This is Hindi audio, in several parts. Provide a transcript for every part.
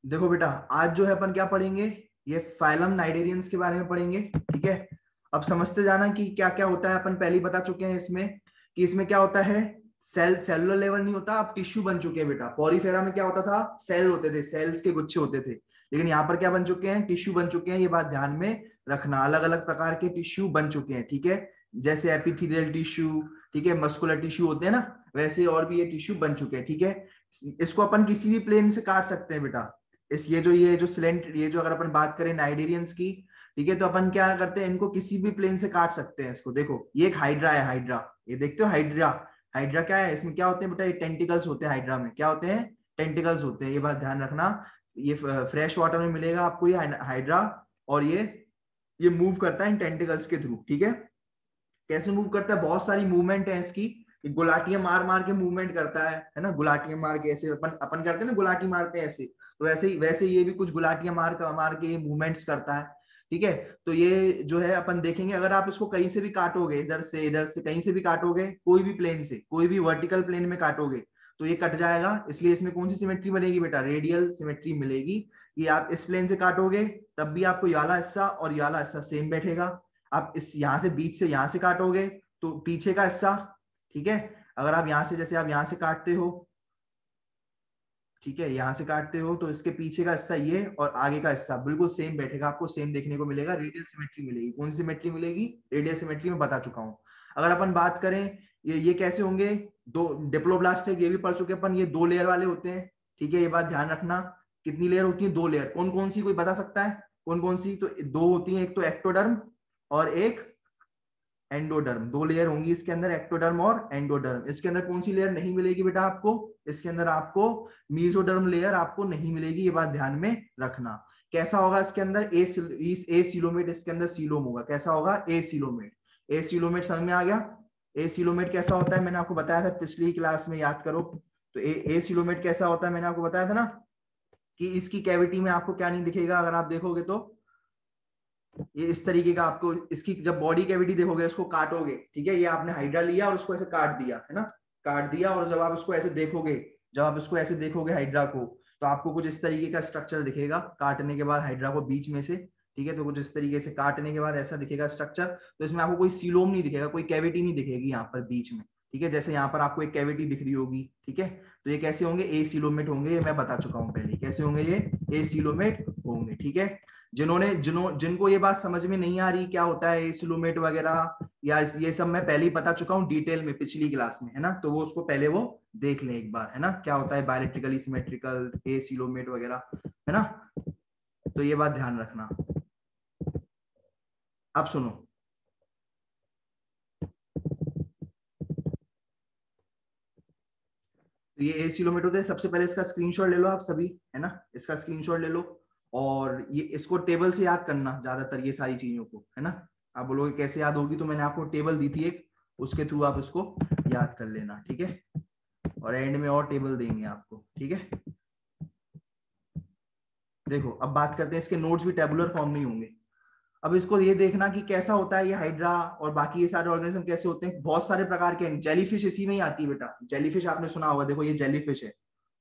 देखो बेटा, आज जो है अपन क्या पढ़ेंगे, ये फाइलम नाइडेरियंस के बारे में पढ़ेंगे। ठीक है, अब समझते जाना कि क्या क्या होता है। अपन पहले ही बता चुके हैं इसमें कि इसमें क्या होता है, सेलुलर लेवल नहीं होता, अब टिश्यू बन चुके हैं बेटा। पॉरीफेरा में क्या होता था, सेल होते थे, सेल्स के गुच्छे होते थे, लेकिन यहाँ पर क्या बन चुके हैं, टिश्यू बन चुके हैं। ये बात ध्यान में रखना, अलग अलग प्रकार के टिश्यू बन चुके हैं। ठीक है, जैसे एपिथेलियल टिश्यू, ठीक है, मस्कुलर टिश्यू होते हैं ना, वैसे और भी ये टिश्यू बन चुके हैं। ठीक है, इसको अपन किसी भी प्लेन से काट सकते हैं बेटा। इस ये जो सिलेंट, ये जो अगर अपन बात करें नाइडेरियंस की, ठीक है, तो अपन क्या करते हैं, इनको किसी भी प्लेन से काट सकते हैं। इसको देखो, ये एक हाइड्रा है, हाइड्रा, ये देखते हो हाइड्रा। हाइड्रा क्या है, इसमें क्या होते हैं बेटा, ये टेंटिकल्स होते हैं। हाइड्रा में क्या होते हैं, टेंटिकल्स होते हैं, ये बात ध्यान रखना। ये फ्रेश वाटर में मिलेगा आपको ये हाइड्रा, और ये मूव करता है इन टेंटिकल्स के थ्रू। ठीक है, कैसे मूव करता है, बहुत सारी मूवमेंट है इसकी। ये गुलाटियां मार मार के मूवमेंट करता है ना, गुलाटियां मार के, ऐसे अपन अपन करते हैं ना, गुलाटी मारते हैं ऐसे, तो वैसे ये भी कुछ गुलाटियां मार के मूवमेंट्स करता है। ठीक है, तो ये जो है अपन देखेंगे, अगर आप इसको कहीं से भी काटोगे, इधर से कहीं से भी काटोगे, कोई भी प्लेन से, कोई भी वर्टिकल प्लेन में काटोगे, तो ये कट जाएगा। इसलिए इसमें कौन सी सिमेट्री बनेगी बेटा, रेडियल सिमेट्री मिलेगी। कि आप इस प्लेन से काटोगे तब भी आपको ये वाला हिस्सा और ये वाला हिस्सा सेम बैठेगा। आप इस यहां से, बीच से यहां से काटोगे तो पीछे का हिस्सा, ठीक है, अगर आप यहां से, जैसे आप यहां से काटते हो, ठीक है, यहां से काटते हो, तो इसके पीछे का हिस्सा ये और आगे का हिस्सा बिल्कुल सेम बैठेगा, आपको सेम देखने को मिलेगा। रेडियल सिमेट्री मिलेगी। कौन सी सिमेट्री मिलेगी, रेडियल सिमेट्री में बता चुका हूं। अगर अपन बात करें, ये कैसे होंगे, दो डिप्लोब्लास्ट है, ये भी पढ़ चुके अपन, ये दो लेयर वाले होते हैं। ठीक है, ये बात ध्यान रखना। कितनी लेयर होती है, दो लेयर। कौन कौन सी, कोई बता सकता है कौन कौन सी, तो दो होती है, एक तो एक्टोडर्म और एक एंडोडर्म। दो लेयर होंगी इसके अंदर, एक्टोडर्म और एंडोडर्म। इसके अंदर कौन सी लेयर नहीं मिलेगी बेटा आपको, इसके अंदर आपको मीजोडर्म लेयर आपको नहीं मिलेगी, ये बात ध्यान में रखना। कैसा होगा इसके अंदर, ए सिलोमेट, इसके अंदर सीलोम होगा। कैसा होगा, ए सिलोमेट। ए सिलोमेट समझ में आ गया। ए सिलोमेट कैसा होता है, मैंने आपको बताया था पिछली क्लास में, याद करो। तो ए सिलोमेट कैसा होता है, मैंने आपको बताया था ना, कि इसकी कैविटी में आपको क्या नहीं दिखेगा, अगर आप देखोगे तो ये इस तरीके का आपको, इसकी जब बॉडी कैविटी देखोगे, उसको काटोगे, ठीक है, ये आपने हाइड्रा लिया और उसको ऐसे काट दिया है ना, काट दिया, और जब आप उसको ऐसे देखोगे, जब आप इसको ऐसे देखोगे हाइड्रा को, तो आपको कुछ इस तरीके का स्ट्रक्चर दिखेगा काटने के बाद हाइड्रा को बीच में से। ठीक है, तो कुछ इस तरीके से काटने के बाद ऐसा दिखेगा स्ट्रक्चर। तो इसमें आपको कोई सीलोम नहीं दिखेगा, कोई कैविटी नहीं दिखेगी यहाँ पर बीच में। ठीक है, जैसे यहाँ पर आपको एक कैविटी दिख रही होगी। ठीक है, तो ये कैसे होंगे, ए सिलोमेट होंगे, ये मैं बता चुका हूँ पहले कैसे होंगे, ये ए सिलोमेट होंगे। ठीक है, जिनको ये बात समझ में नहीं आ रही क्या होता है एसिलोमेट वगैरह, या ये सब मैं पहले ही बता चुका हूँ डिटेल में पिछली क्लास में, है ना, तो वो उसको पहले वो देख लें एक बार, है ना, क्या होता है बायोइलेक्ट्रिकली सिमेट्रिकल एसिलोमेट वगैरह, है ना। तो ये बात ध्यान रखना। अब सुनो, तो ये एसिलोमेट होते हैं। सबसे पहले इसका स्क्रीनशॉट ले लो आप सभी, है ना, इसका स्क्रीनशॉट ले लो, और ये इसको टेबल से याद करना ज्यादातर, ये सारी चीजों को, है ना। आप बोलोगे कैसे याद होगी, तो मैंने आपको टेबल दी थी एक, उसके थ्रू आप इसको याद कर लेना। ठीक है, और एंड में और टेबल देंगे आपको। ठीक है, देखो अब बात करते हैं, इसके नोट्स भी टेबुलर फॉर्म में ही होंगे। अब इसको ये देखना कि कैसा होता है ये हाइड्रा और बाकी ये सारे ऑर्गेनिज्म कैसे होते हैं। बहुत सारे प्रकार के, जेलीफिश इसी में ही आती है बेटा। जेलीफिश आपने सुना होगा, देखो ये जेलीफिश है,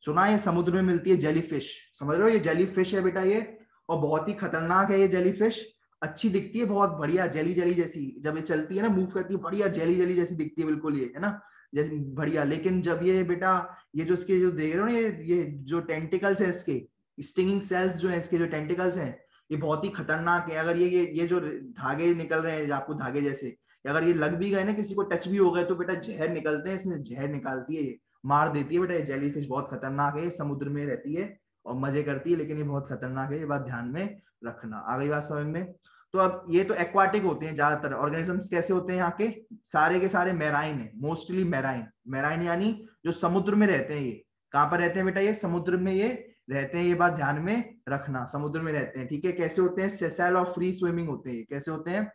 सुना है, ये समुद्र में मिलती है जेलीफिश, समझ रहे हो, ये जेलीफिश है बेटा ये। और बहुत ही खतरनाक है ये जेलीफिश। अच्छी दिखती है, बहुत बढ़िया, जेली जेली जैसी, जब ये चलती है ना, मूव करती है, बढ़िया जेली जेली जैसी दिखती है बिल्कुल, ये है ना, जैसे बढ़िया। लेकिन जब ये बेटा, ये जो इसके जो देख रहे हो ना, ये जो टेंटिकल्स है इसके, स्टिंगिंग सेल्स जो है इसके, जो टेंटिकल्स हैं, ये बहुत ही खतरनाक है। अगर ये जो धागे निकल रहे हैं आपको, धागे जैसे, अगर ये लग भी गए ना, किसी को टच भी हो गए, तो बेटा जहर निकलते हैं इसमें, जहर निकालती है ये, मार देती है बेटा। ये जेलीफिश बहुत खतरनाक है, ये समुद्र में रहती है और मजे करती है, लेकिन ये बहुत खतरनाक है, ये बात ध्यान में रखना। आ गई बात समझ में। तो अब ये तो एक्वाटिक होते हैं ज्यादातर ऑर्गेनिजम्स। कैसे होते हैं यहाँ के सारे मैराइन है, मोस्टली मैराइन। मैराइन यानी जो समुद्र में रहते हैं। ये कहाँ पर रहते हैं बेटा, ये समुद्र में ये रहते हैं, ये बात ध्यान में रखना, समुद्र में रहते हैं। ठीक है, कैसे होते हैं, सेसाइल और फ्री स्विमिंग होते हैं। कैसे होते हैं,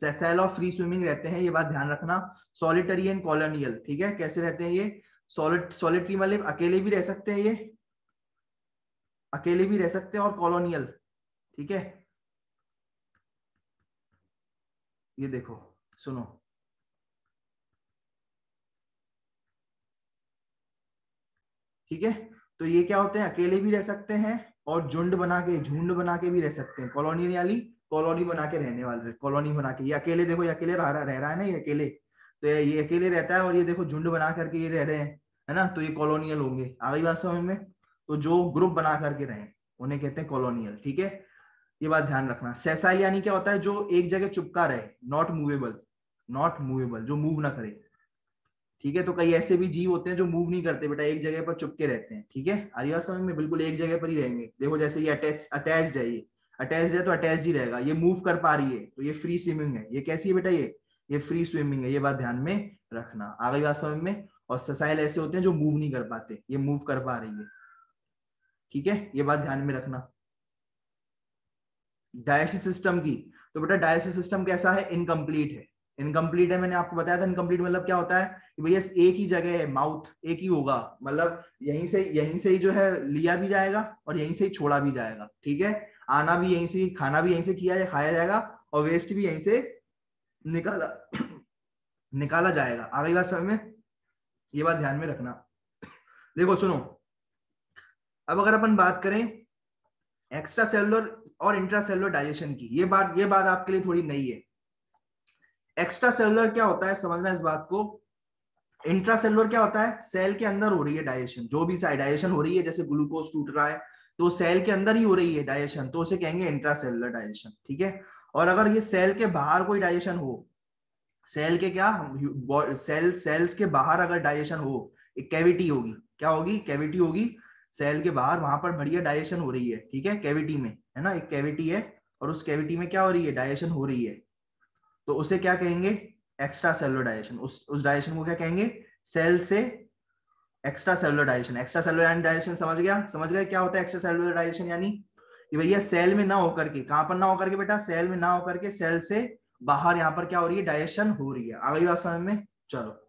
सेसाइल और फ्री स्विमिंग रहते हैं, ये बात ध्यान रखना। सॉलिटरी एंड कॉलोनियल, ठीक है, कैसे रहते हैं ये, सॉलिटरी मतलब अकेले भी रह सकते हैं ये, अकेले भी रह सकते हैं, और कॉलोनियल। ठीक है, ये देखो, सुनो, ठीक है, तो ये क्या होते हैं, अकेले भी रह सकते हैं और झुंड बना के भी रह सकते हैं। कॉलोनियल यानी कॉलोनी बना के रहने वाले, कॉलोनी बना के। ये अकेले, देखो ये अकेले रह रहा है ना, ये अकेले, तो ये अकेले रहता है और ये देखो झुंड बना करके ये रह रहे हैं, है ना, तो ये कॉलोनियल होंगे। आगे बात समझ में? तो जो ग्रुप बना करके रहे उन्हें कहते हैं कॉलोनियल, ठीक है। ये बात ध्यान रखना। सेसाइल यानी क्या होता है, जो एक जगह चुपका रहे, नॉट मूवेबल, नॉट मूवेबल, जो मूव ना करे, ठीक है। तो कई ऐसे भी जीव होते हैं जो मूव नहीं करते बेटा, एक जगह पर चुपके रहते हैं, ठीक है। आ रही बात समझ में? बिल्कुल एक जगह पर ही रहेंगे। देखो जैसे ये अटैच्ड है, ये अटैच्ड है तो अटैच्ड ही रहेगा। ये मूव कर पा रही है तो ये फ्री स्विमिंग है। ये कैसी है बेटा, ये फ्री स्विमिंग है। ये बात ध्यान में रखना। आ गई बात समझ में? और ससाइल ऐसे होते हैं जो मूव नहीं कर पाते, ये मूव कर पा रही है, ठीक है। ये बात ध्यान में रखना। डायजेस्टिव सिस्टम की, तो बेटा डायजेस्टिव सिस्टम कैसा है, इनकम्प्लीट है। इनकम्प्लीट है, मैंने आपको बताया था इनकम्प्लीट मतलब क्या होता है कि भैया एक ही जगह है, माउथ एक ही होगा, मतलब यहीं से ही जो है लिया भी जाएगा और यहीं से ही छोड़ा भी जाएगा, ठीक है। आना भी यहीं से, खाना भी यहीं से खाया जाएगा और वेस्ट भी यहीं से निकाला निकाला जाएगा। आ गई बात समझ में? ये बात ध्यान में रखना। देखो सुनो, अब अगर अपन बात करें एक्स्ट्रा सेलुलर और इंट्रा सेलुलर डाइजेशन की, ये बात आपके लिए थोड़ी नई है। एक्स्ट्रा सेलुलर क्या होता है, समझना इस बात को। इंट्रा सेलुलर क्या होता है, सेल के अंदर हो रही है डाइजेशन, जो भी डाइजेशन हो रही है, जैसे ग्लूकोज टूट रहा है तो सेल के अंदर ही हो रही है डाइजेशन, तो उसे कहेंगे इंट्रा सेलुलर डाइजेशन, ठीक है। और अगर ये सेल के बाहर कोई डाइजेशन हो, सेल के क्या, सेल्स के बाहर अगर डाइजेशन हो, एक कैविटी होगी, क्या होगी, कैविटी होगी सेल के बाहर, वहां पर बढ़िया डाइजेशन हो रही है, ठीक है, कैविटी में, है ना, एक कैविटी है और उस कैविटी में क्या हो रही है, डाइजेशन हो रही है, तो उसे क्या कहेंगे, एक्स्ट्रा सेलुलर डाइजेशन। उस डाइजेशन को क्या कहेंगे, सेल से extra cellular digestion. Extra cellular digestion समझ गए क्या होता है एक्स्ट्रा सेलुलर डाइजेशन, यानी कि भैया सेल में ना होकर के, कहां पर ना होकर के बेटा, सेल में ना होकर के सेल से बाहर यहाँ पर क्या हो रही है, डाइजेशन हो रही है। अगली बात समझ में? चलो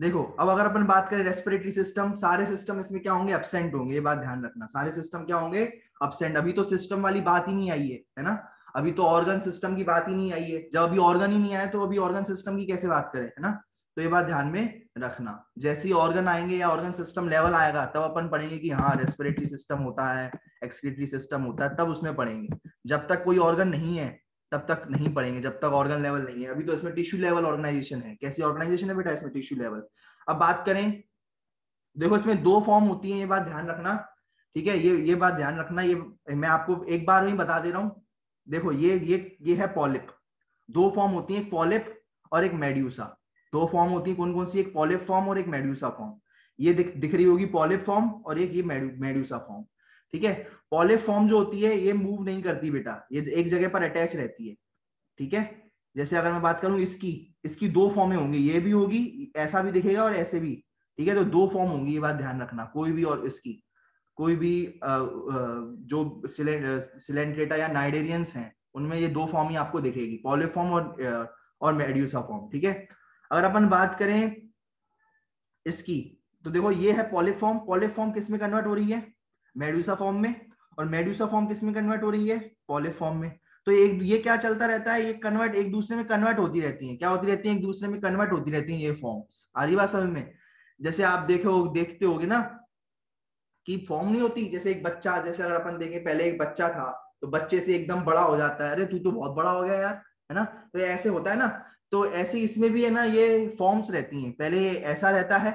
देखो, अब अगर अपन बात करें रेस्पिरेटरी सिस्टम, सारे सिस्टम इसमें क्या होंगे, एब्सेंट होंगे, ये बात ध्यान रखना। सारे सिस्टम क्या होंगे, एब्सेंट। अभी तो सिस्टम वाली बात ही नहीं आई है ना, अभी तो ऑर्गन सिस्टम की बात ही नहीं आई है। जब अभी ऑर्गन ही नहीं आया तो अभी ऑर्गन सिस्टम की कैसे बात करें, है ना। तो ये बात ध्यान में रखना। जैसे ही ऑर्गन आएंगे या ऑर्गन सिस्टम लेवल आएगा तब अपन पढ़ेंगे कि हाँ रेस्पिरेटरी सिस्टम होता है, एक्सक्रीटरी सिस्टम होता है, तब उसमें पढ़ेंगे। जब तक कोई ऑर्गन नहीं है तब तक नहीं पढ़ेंगे, जब तक ऑर्गन लेवल नहीं है। अभी तो इसमें टिश्यू लेवल ऑर्गेनाइजेशन है। कैसी ऑर्गेनाइजेशन है बेटा इसमें, टिश्यू लेवल। अब बात करें, देखो इसमें दो फॉर्म होती है, ये बात ध्यान रखना, ठीक है। ये बात ध्यान रखना, ये मैं आपको एक बार में बता दे रहा हूं। देखो ये है पॉलिप। दो फॉर्म होती है, एक पॉलिप और एक मेड्यूसा। दो फॉर्म होती है, कौन कौन सी, एक पॉलिप फॉर्म और एक मेड्यूसा फॉर्म। ये दिख रही होगी पॉलिप फॉर्म और एक ये मेड्यूसा फॉर्म, ठीक है। पॉलिप फॉर्म जो होती है ये मूव नहीं करती बेटा, ये एक जगह पर अटैच रहती है, ठीक है। जैसे अगर मैं बात करूं इसकी, इसकी दो फॉर्में होंगी, ये भी होगी, ऐसा भी दिखेगा और ऐसे भी, ठीक है। तो दो फॉर्म होंगी, ये बात ध्यान रखना। कोई भी और इसकी कोई भी जो सिलेंट्रेटा या नाइडेरियंस हैं उनमें ये दो फॉर्म ही आपको दिखेगी, पॉलिफॉर्म और मेड्यूसा फॉर्म, ठीक है। अगर अपन बात करें इसकी, तो देखो ये है पॉलिफॉर्म। पॉलिफॉर्म किस में कन्वर्ट हो रही है, मेड्यूसा फॉर्म में। और मेड्यूसा फॉर्म किस में कन्वर्ट हो रही है, पॉलिफॉर्म में। तो ये क्या चलता रहता है, ये कन्वर्ट एक दूसरे में कन्वर्ट होती रहती है, क्या होती रहती है, एक दूसरे में कन्वर्ट होती रहती है ये फॉर्म्स। आ रही बात समझ में? जैसे आप देखते होगे ना कि फॉर्म नहीं होती, जैसे एक बच्चा, जैसे अगर अपन देखें पहले एक बच्चा था तो बच्चे से एकदम बड़ा हो जाता है, अरे तू तो बहुत बड़ा हो गया यार, है ना। तो ये ऐसे होता है ना, तो ऐसे इसमें भी है ना, ये फॉर्म्स रहती हैं। पहले ऐसा रहता है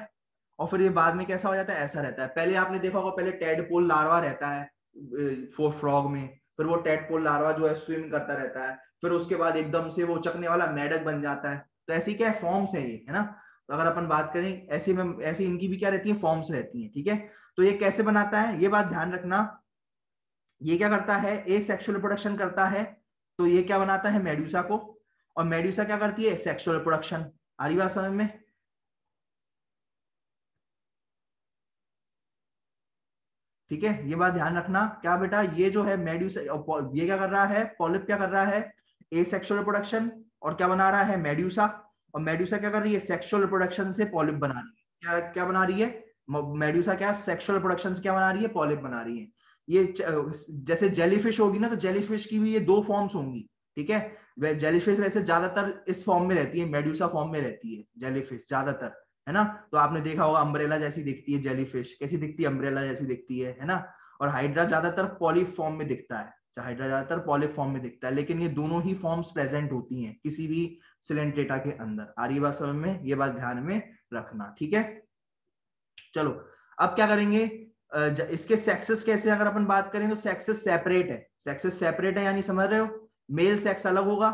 और फिर ये बाद में कैसा हो जाता है, ऐसा रहता है। पहले आपने देखा होगा, पहले टेडपोल लार्वा रहता है फ्रॉग में, फिर वो टेडपोल लार्वा जो है स्विम करता रहता है, फिर उसके बाद एकदम से वो चकने वाला मेढक बन जाता है। तो ऐसी क्या है, फॉर्म्स है ये, है ना। तो अगर अपन बात करें ऐसे में, ऐसी इनकी भी क्या रहती है, फॉर्म्स रहती है, ठीक है। तो ये कैसे बनाता है, ये बात ध्यान रखना। ये क्या करता है, ए सेक्सुअल रिप्रोडक्शन करता है, तो ये क्या बनाता है, मेड्यूसा को। और मेड्यूसा क्या करती है, सेक्सुअल रिप्रोडक्शन। आ रही बात समझ में? ठीक है, ये बात ध्यान रखना। क्या बेटा, ये जो है मेड्यूसा, ये क्या कर रहा है, पॉलिप क्या कर रहा है, ए सेक्सुअल रिप्रोडक्शन, और क्या बना रहा है, मेड्यूसा। और मेड्यूसा क्या कर रही है, सेक्सुअल रिप्रोडक्शन से पॉलिप बना रही है। क्या क्या बना रही है, मेड्यूसा क्या सेक्सुअल रिप्रोडक्शन से क्या बना रही है, पॉलिप बना रही है। ये जैसे जेलीफिश होगी ना, तो जेलीफिश की भी ये दो फॉर्म्स होंगी, ठीक है। जेलीफिश वैसे ज्यादातर इस फॉर्म में रहती है, मेड्यूसा फॉर्म में रहती है जेलीफिश ज्यादातर, है ना। तो आपने देखा होगा अम्ब्रेला जैसी दिखती है जेलीफिश, कैसी दिखती है, अम्ब्रेला जैसी दिखती है ना। और हाइड्रा ज्यादातर पॉलीफॉर्म में दिखता है, हाइड्रा ज्यादातर पॉलीफॉर्म में दिखता है, लेकिन ये दोनों ही फॉर्म्स प्रेजेंट होती हैं किसी भी सिलेंट्रेटा के अंदर। आ रही बात समझ में, ये बात ध्यान में रखना, ठीक है। चलो अब क्या करेंगे, इसके सेक्सेस कैसे अगर अपन बात करें तो सेक्सेस सेपरेट है, सेक्सेस सेपरेट है यानी समझ रहे हो, मेल सेक्स अलग होगा,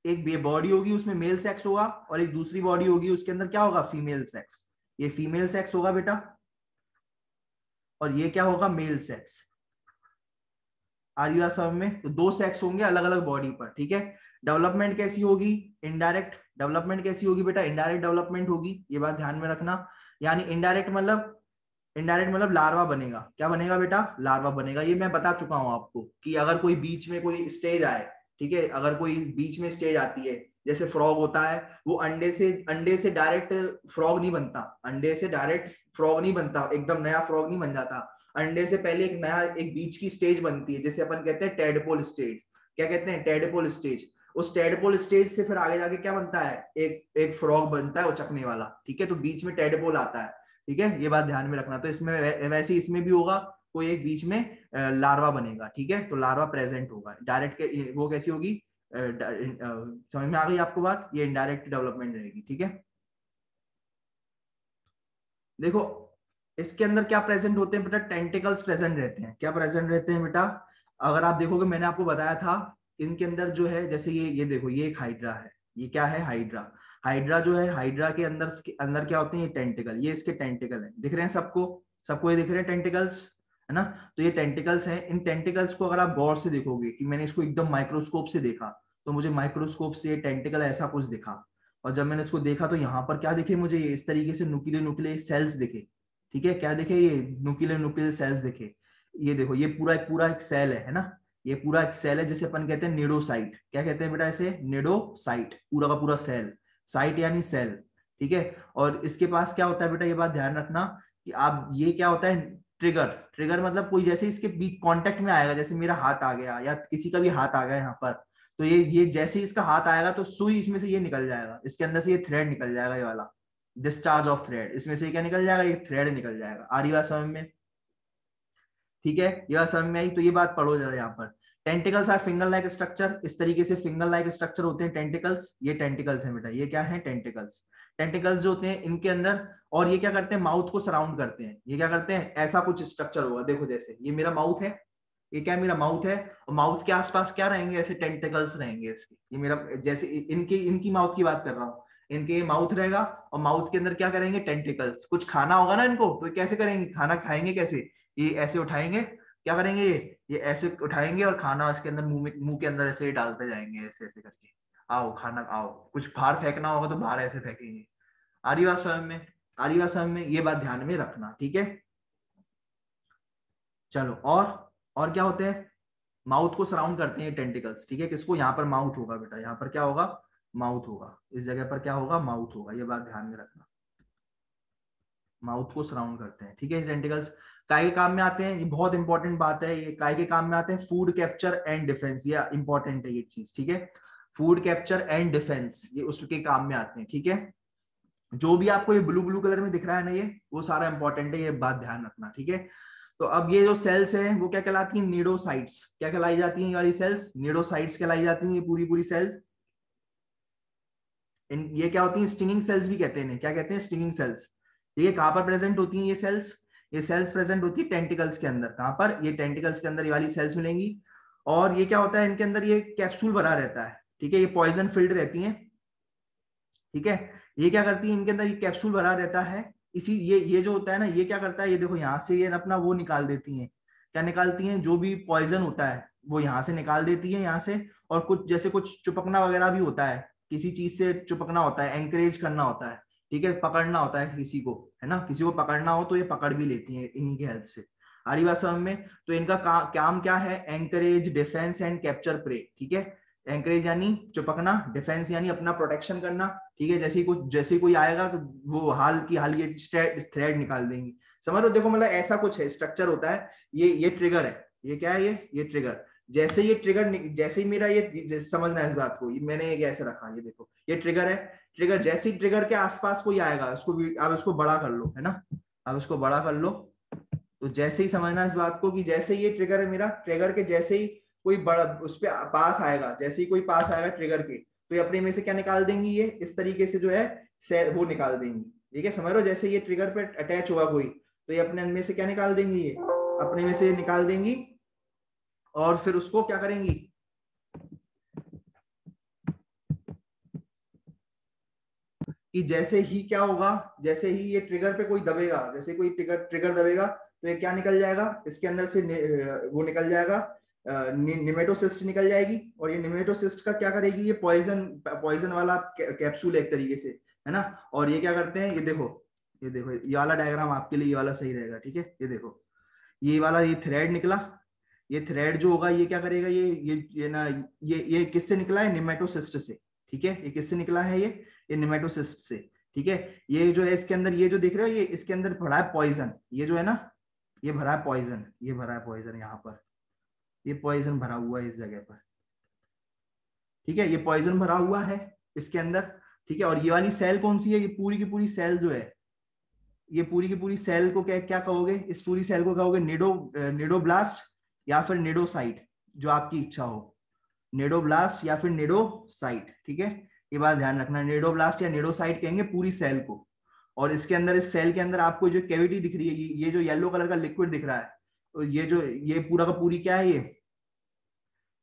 एक बॉडी होगी उसमें मेल सेक्स होगा, और एक दूसरी बॉडी होगी उसके अंदर क्या होगा, फीमेल सेक्स। ये फीमेल सेक्स होगा बेटा, और ये क्या होगा, मेल सेक्स। आ रही बात समझ में, तो दो सेक्स होंगे अलग अलग बॉडी पर, ठीक है। डेवलपमेंट कैसी होगी, इनडायरेक्ट डेवलपमेंट कैसी होगी बेटा, इनडायरेक्ट डेवलपमेंट होगी, ये बात ध्यान में रखना। यानी इनडायरेक्ट मतलब लार्वा बनेगा, क्या बनेगा बेटा, लार्वा बनेगा। ये मैं बता चुका हूं आपको कि अगर कोई बीच में कोई स्टेज आए, ठीक है, अगर कोई बीच में स्टेज आती है, जैसे फ्रॉग होता है, वो अंडे से डायरेक्ट फ्रॉग नहीं बनता, अंडे से डायरेक्ट फ्रॉग नहीं बनता, एकदम नया फ्रॉग नहीं बन जाता। अंडे से पहले एक नया एक बीच की स्टेज बनती है, जैसे अपन कहते हैं टेडपोल स्टेज। क्या कहते हैं, टेडपोल स्टेज। उस टेडपोल स्टेज से फिर आगे जाके क्या बनता है, एक एक फ्रॉग बनता है उचकने वाला, ठीक है। तो बीच में टेडपोल आता है, ठीक है, ये बात ध्यान में रखना। तो इसमें वैसे इसमें भी होगा, कोई एक बीच में लार्वा बनेगा, ठीक है। तो लार्वा प्रेजेंट होगा, डायरेक्ट के वो कैसी होगी, समझ में आ गई आपको बात, ये इनडायरेक्ट डेवलपमेंट रहेगी, ठीक है। देखो इसके अंदर क्या प्रेजेंट होते हैं बेटा, टेंटिकल्स प्रेजेंट रहते हैं। क्या प्रेजेंट रहते हैं बेटा, अगर आप देखोगे मैंने आपको बताया था, इनके अंदर जो है, जैसे ये देखो, ये एक हाइड्रा है, ये क्या है, हाइड्रा। हाइड्रा जो है, हाइड्रा के अंदर क्या होते हैं, ये टेंटिकल, ये इसके टेंटिकल है, दिख रहे हैं सबको, सबको ये दिख रहे हैं टेंटिकल्स, है ना। तो ये टेंटिकल्स हैं, इन टेंटिकल्स को अगर आप गौर से देखोगे, कि मैंने इसको एकदम माइक्रोस्कोप से देखा, तो मुझे माइक्रोस्कोप से ये टेंटिकल ऐसा कुछ दिखा। और जब मैंने इसको देखा तो यहाँ पर क्या दिखे मुझे, ये इस तरीके से नुकीले नुकीले सेल्स दिखे, ठीक है। क्या दिखे, ये नुकीले नुकीले सेल्स दिखे। ये देखो, ये पूरा एक सेल है ना, ये पूरा एक सेल है, जिसे अपन कहते हैं निडोसाइट। क्या कहते हैं बेटा इसे, निडोसाइट, पूरा का पूरा सेल, साइट यानी सेल, ठीक है। और इसके पास क्या होता है बेटा, ये बात ध्यान रखना कि आप, ये क्या होता है, ट्रिगर। ट्रिगर मतलब कोई जैसे इसके बीच कांटेक्ट में आएगा, जैसे मेरा हाथ आ गया या किसी का भी हाथ आ गया यहाँ पर, तो ये जैसे ही इसका हाथ आएगा तो सुई इसमें से ये निकल जाएगा, इसके अंदर से ये थ्रेड निकल जाएगा, ये वाला डिस्चार्ज ऑफ थ्रेड, इसमें से क्या निकल जाएगा, ये थ्रेड निकल जाएगा। आ रही बात समझ में, ठीक है, ये बात समझ में आई। तो ये बात पढ़ो जरा यहाँ पर, tentacles are finger like structure, इस तरीके से फिंगर लाइक स्ट्रक्चर होते हैं टेंटिकल्स, ये टेंटिकल्स हैं बेटा, ये क्या है, टेंटिकल्स। टेंटिकल्स जो होते हैं इनके अंदर, और ये क्या करते हैं, माउथ को सराउंड करते हैं। ये क्या करते हैं, ऐसा कुछ स्ट्रक्चर होगा, देखो जैसे ये मेरा माउथ है, ये क्या मेरा माउथ है, और माउथ के आसपास क्या रहेंगे, ऐसे टेंटिकल्स रहेंगे इसके। ये मेरा जैसे इनकी इनकी माउथ की बात कर रहा हूँ, इनके माउथ रहेगा, और माउथ के अंदर क्या करेंगे, टेंटिकल्स। कुछ खाना होगा ना इनको, तो कैसे करेंगे, खाना खाएंगे कैसे, ये ऐसे उठाएंगे, क्या करेंगे, ये ऐसे उठाएंगे और खाना इसके अंदर मुंह के अंदर ऐसे डालते जाएंगे, ऐसे ऐसे करके, आओ खाना आओ। कुछ बाहर फेंकना होगा तो बाहर ऐसे फेंकेंगे। आ रही बात समझ में, आ रही बात समझ में, ये बात ध्यान में रखना, ठीक है। चलो और क्या होते हैं, माउथ को सराउंड करते हैं टेंटिकल्स, ठीक है। किसको, यहाँ पर माउथ होगा बेटा, यहाँ पर क्या होगा, माउथ होगा, इस जगह पर क्या होगा, माउथ होगा, ये बात ध्यान में रखना, माउथ को सराउंड करते हैं, ठीक है। टेंटिकल्स काय के काम में आते हैं, ये बहुत इंपॉर्टेंट बात है, ये काय के काम में आते हैं, फूड कैप्चर एंड डिफेंस, ये इंपॉर्टेंट है ये चीज, ठीक है। फूड कैप्चर एंड डिफेंस, ये उसके काम में आते हैं, ठीक है। जो भी आपको ये ब्लू ब्लू कलर में दिख रहा है ना, ये वो सारा इंपॉर्टेंट है, ये बात ध्यान रखना, ठीक है। तो अब ये जो सेल्स हैं वो क्या कहलाती हैं, नीडोसाइट्स। क्या कहलाई जाती हैं ये वाली सेल्स, नीडोसाइट्स कहलाई जाती हैं, ये पूरी पूरी सेल्स। ये क्या होती हैं, स्टिंगिंग सेल्स भी कहते हैं, क्या कहते हैं, स्टिंगिंग सेल्स। ये कहाँ पर प्रेजेंट होती हैं ये सेल्स, ये सेल्स प्रेजेंट होती है टेंटिकल्स के अंदर। कहाँ पर, ये टेंटिकल्स के अंदर ये वाली सेल्स मिलेंगी। और ये क्या होता है, इनके अंदर ये कैप्सूल भरा रहता है, ठीक है, ये पॉइजन फिल्ड रहती हैं, ठीक है। ये क्या करती है, इनके अंदर ये कैप्सूल भरा रहता है, इसी ये जो होता है ना, ये क्या करता है, ये देखो यहाँ से ये अपना वो निकाल देती हैं, क्या निकालती हैं, जो भी पॉइजन होता है वो यहाँ से निकाल देती है, यहाँ से। और कुछ जैसे कुछ चिपकना वगैरह भी होता है, किसी चीज से चिपकना होता है, एंकरेज करना होता है, ठीक है, पकड़ना होता है किसी को, है ना, किसी को पकड़ना हो तो ये पकड़ भी लेती है इन्हीं की हेल्प से। आ रही बात समझ में, तो इनका काम क्या है, anchorage, defence and capture prey, ठीक है। एंकरेज यानी चिपकना, डिफेंस यानी अपना प्रोटेक्शन करना, ठीक है। जैसे कोई आएगा तो वो हाल की हाल ये थ्रेड निकाल देंगी, समझ लो। देखो मतलब ऐसा कुछ है, स्ट्रक्चर होता है, ये ट्रिगर है, ये क्या है, ये ट्रिगर। जैसे ही मेरा ये समझना है इस बात को, मैंने ये ऐसे रखा, ये देखो ये ट्रिगर है, ट्रिगर जैसे ही ट्रिगर के आसपास कोई आएगा, उसको अब इसको बड़ा कर लो, है ना, अब इसको बड़ा कर लो। तो जैसे ही समझना इस बात को कि जैसे ये ट्रिगर है मेरा, ट्रिगर के जैसे ही कोई बड़ा उस पे पास आएगा, जैसे ही कोई पास आएगा ट्रिगर के, तो ये अपने में से क्या निकाल देंगी, ये इस तरीके से जो है वो निकाल देंगी। ठीक है, समझ रहे हो, जैसे ये ट्रिगर पे अटैच हुआ कोई, तो ये अपने में से क्या निकाल देंगी, ये अपने में से निकाल देंगी, और फिर उसको क्या करेंगी, कि जैसे ही क्या होगा, जैसे ही ये ट्रिगर पे कोई दबेगा, जैसे कोई ट्रिगर दबेगा, तो ये क्या निकल जाएगा, इसके अंदर से वो निकल जाएगा, निमेटोसिस्ट निकल जाएगी। और ये निमेटोसिस्ट का क्या करेगी, ये पॉइजन वाला कैप्सूल एक तरीके से, है ना। और ये क्या करते हैं, ये देखो, ये देखो, ये वाला डायग्राम आपके लिए ये वाला सही रहेगा। ठीक है, ये देखो, ये वाला ये थ्रेड निकला, ये थ्रेड जो होगा ये क्या करेगा, ये ना, ये किससे निकला है, निमेटोसिस्ट से। ठीक है, ये किससे निकला है, ये निमेटोसिस्ट से। ठीक है, ये जो है इसके अंदर, ये जो देख रहे हो, ये इसके अंदर भरा है पॉइजन, ये जो है ना, ये भरा है पॉइजन, ये भरा है पॉइजन, यहाँ पर ये पॉइजन भरा हुआ है इस जगह पर। ठीक है, ये पॉइजन भरा हुआ है इसके अंदर। ठीक है, और ये वाली सेल कौन सी है, ये पूरी की पूरी सेल जो है, ये पूरी की पूरी सेल को क्या क्या कहोगे, इस पूरी सेल को कहोगे निडोब्लास्ट या फिर निडोसाइट, जो आपकी इच्छा हो, निडोब्लास्ट या फिर निडोसाइट। ठीक है, ये बात ध्यान रखना, निडोब्लास्ट या निडोसाइट कहेंगे पूरी सेल को। और इसके अंदर, इस सेल के अंदर आपको जो कैविटी दिख रही है, ये जो येलो कलर का लिक्विड दिख रहा है, तो ये पूरा का पूरी क्या है ये,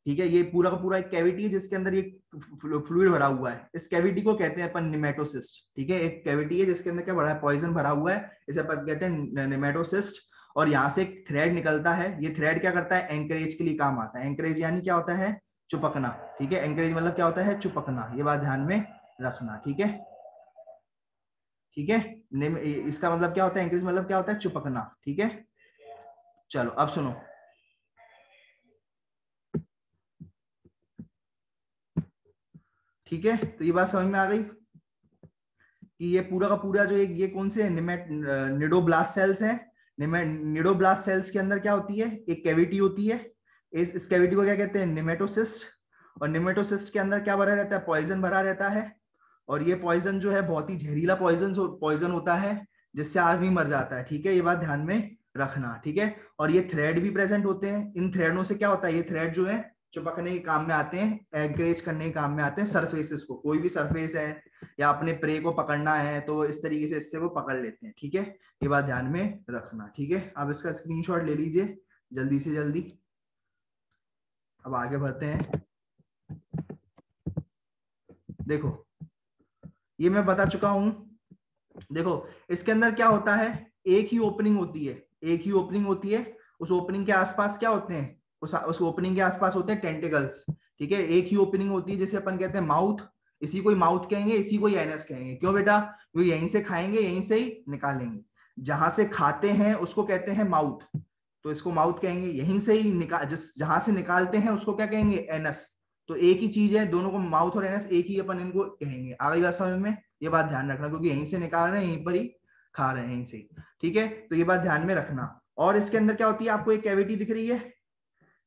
ठीक है, ये पूरा का पूरा एक कैविटी है जिसके अंदर ये फ्लूइड भरा हुआ है, इस कैविटी को कहते हैं अपन निमेटोसिस्ट। ठीक है, एक कैविटी है जिसके अंदर क्या भरा है, पॉइजन भरा हुआ है, इसे अपन कहते हैं निमेटोसिस्ट। और यहाँ से एक थ्रेड निकलता है, ये थ्रेड क्या करता है, एंकरेज के लिए काम आता है। एंकरेज यानी क्या होता है, चुपकना। ठीक है, एंकरेज मतलब क्या होता है, चुपकना, ये बात ध्यान में रखना। ठीक है, ठीक है, इसका मतलब क्या होता है, एंकरेज मतलब क्या होता है, चुपकना। ठीक है, चलो अब सुनो, ठीक है, तो ये बात समझ में आ गई कि ये पूरा का पूरा जो ये कौन से निडोब्लास्ट सेल्स हैं। निडोब्लास्ट सेल्स के अंदर क्या होती है, एक कैविटी होती है, इस कैविटी को क्या कहते हैं, निमेटोसिस्ट। और निमेटोसिस्ट के अंदर क्या भरा रहता है, पॉइजन भरा रहता है। और ये पॉइजन जो है बहुत ही जहरीला पॉइजन होता है, जिससे आदमी मर जाता है। ठीक है, ये बात ध्यान में रखना। ठीक है, और ये थ्रेड भी प्रेजेंट होते हैं, इन थ्रेडों से क्या होता है, ये थ्रेड जो है चिपकने के काम में आते हैं, एंकरेज करने के काम में आते हैं सरफेसेस को। कोई भी सरफेस है या अपने प्रे को पकड़ना है, तो इस तरीके से इससे वो पकड़ लेते हैं। ठीक है, ये बात ध्यान में रखना। ठीक है, अब इसका स्क्रीनशॉट ले लीजिए जल्दी से जल्दी। अब आगे बढ़ते हैं। देखो, ये मैं बता चुका हूं। देखो, इसके अंदर क्या होता है, एक ही ओपनिंग होती है, एक ही ओपनिंग होती है। उस ओपनिंग के आसपास क्या होते हैं, उस ओपनिंग के आसपास होते हैं टेंटिकल्स। ठीक है, एक ही ओपनिंग होती है, जैसे अपन कहते हैं माउथ, इसी को माउथ कहेंगे, इसी को एनस कहेंगे। क्यों बेटा, वो यहीं से खाएंगे, यहीं से ही निकालेंगे। जहां से खाते हैं उसको कहते हैं माउथ, तो इसको माउथ कहेंगे। यहीं से ही जहां से निकालते हैं उसको क्या कहेंगे, एनस। तो एक ही चीज है, दोनों को माउथ और एनस एक ही अपन इनको कहेंगे। आ गई बात समझ में, ये बात ध्यान रखना, क्योंकि यहीं से निकाल रहे हैं, यहीं पर ही खा रहे हैं, यहीं से ही। ठीक है, तो ये बात ध्यान में रखना। और इसके अंदर क्या होती है, आपको एक कैविटी दिख रही है,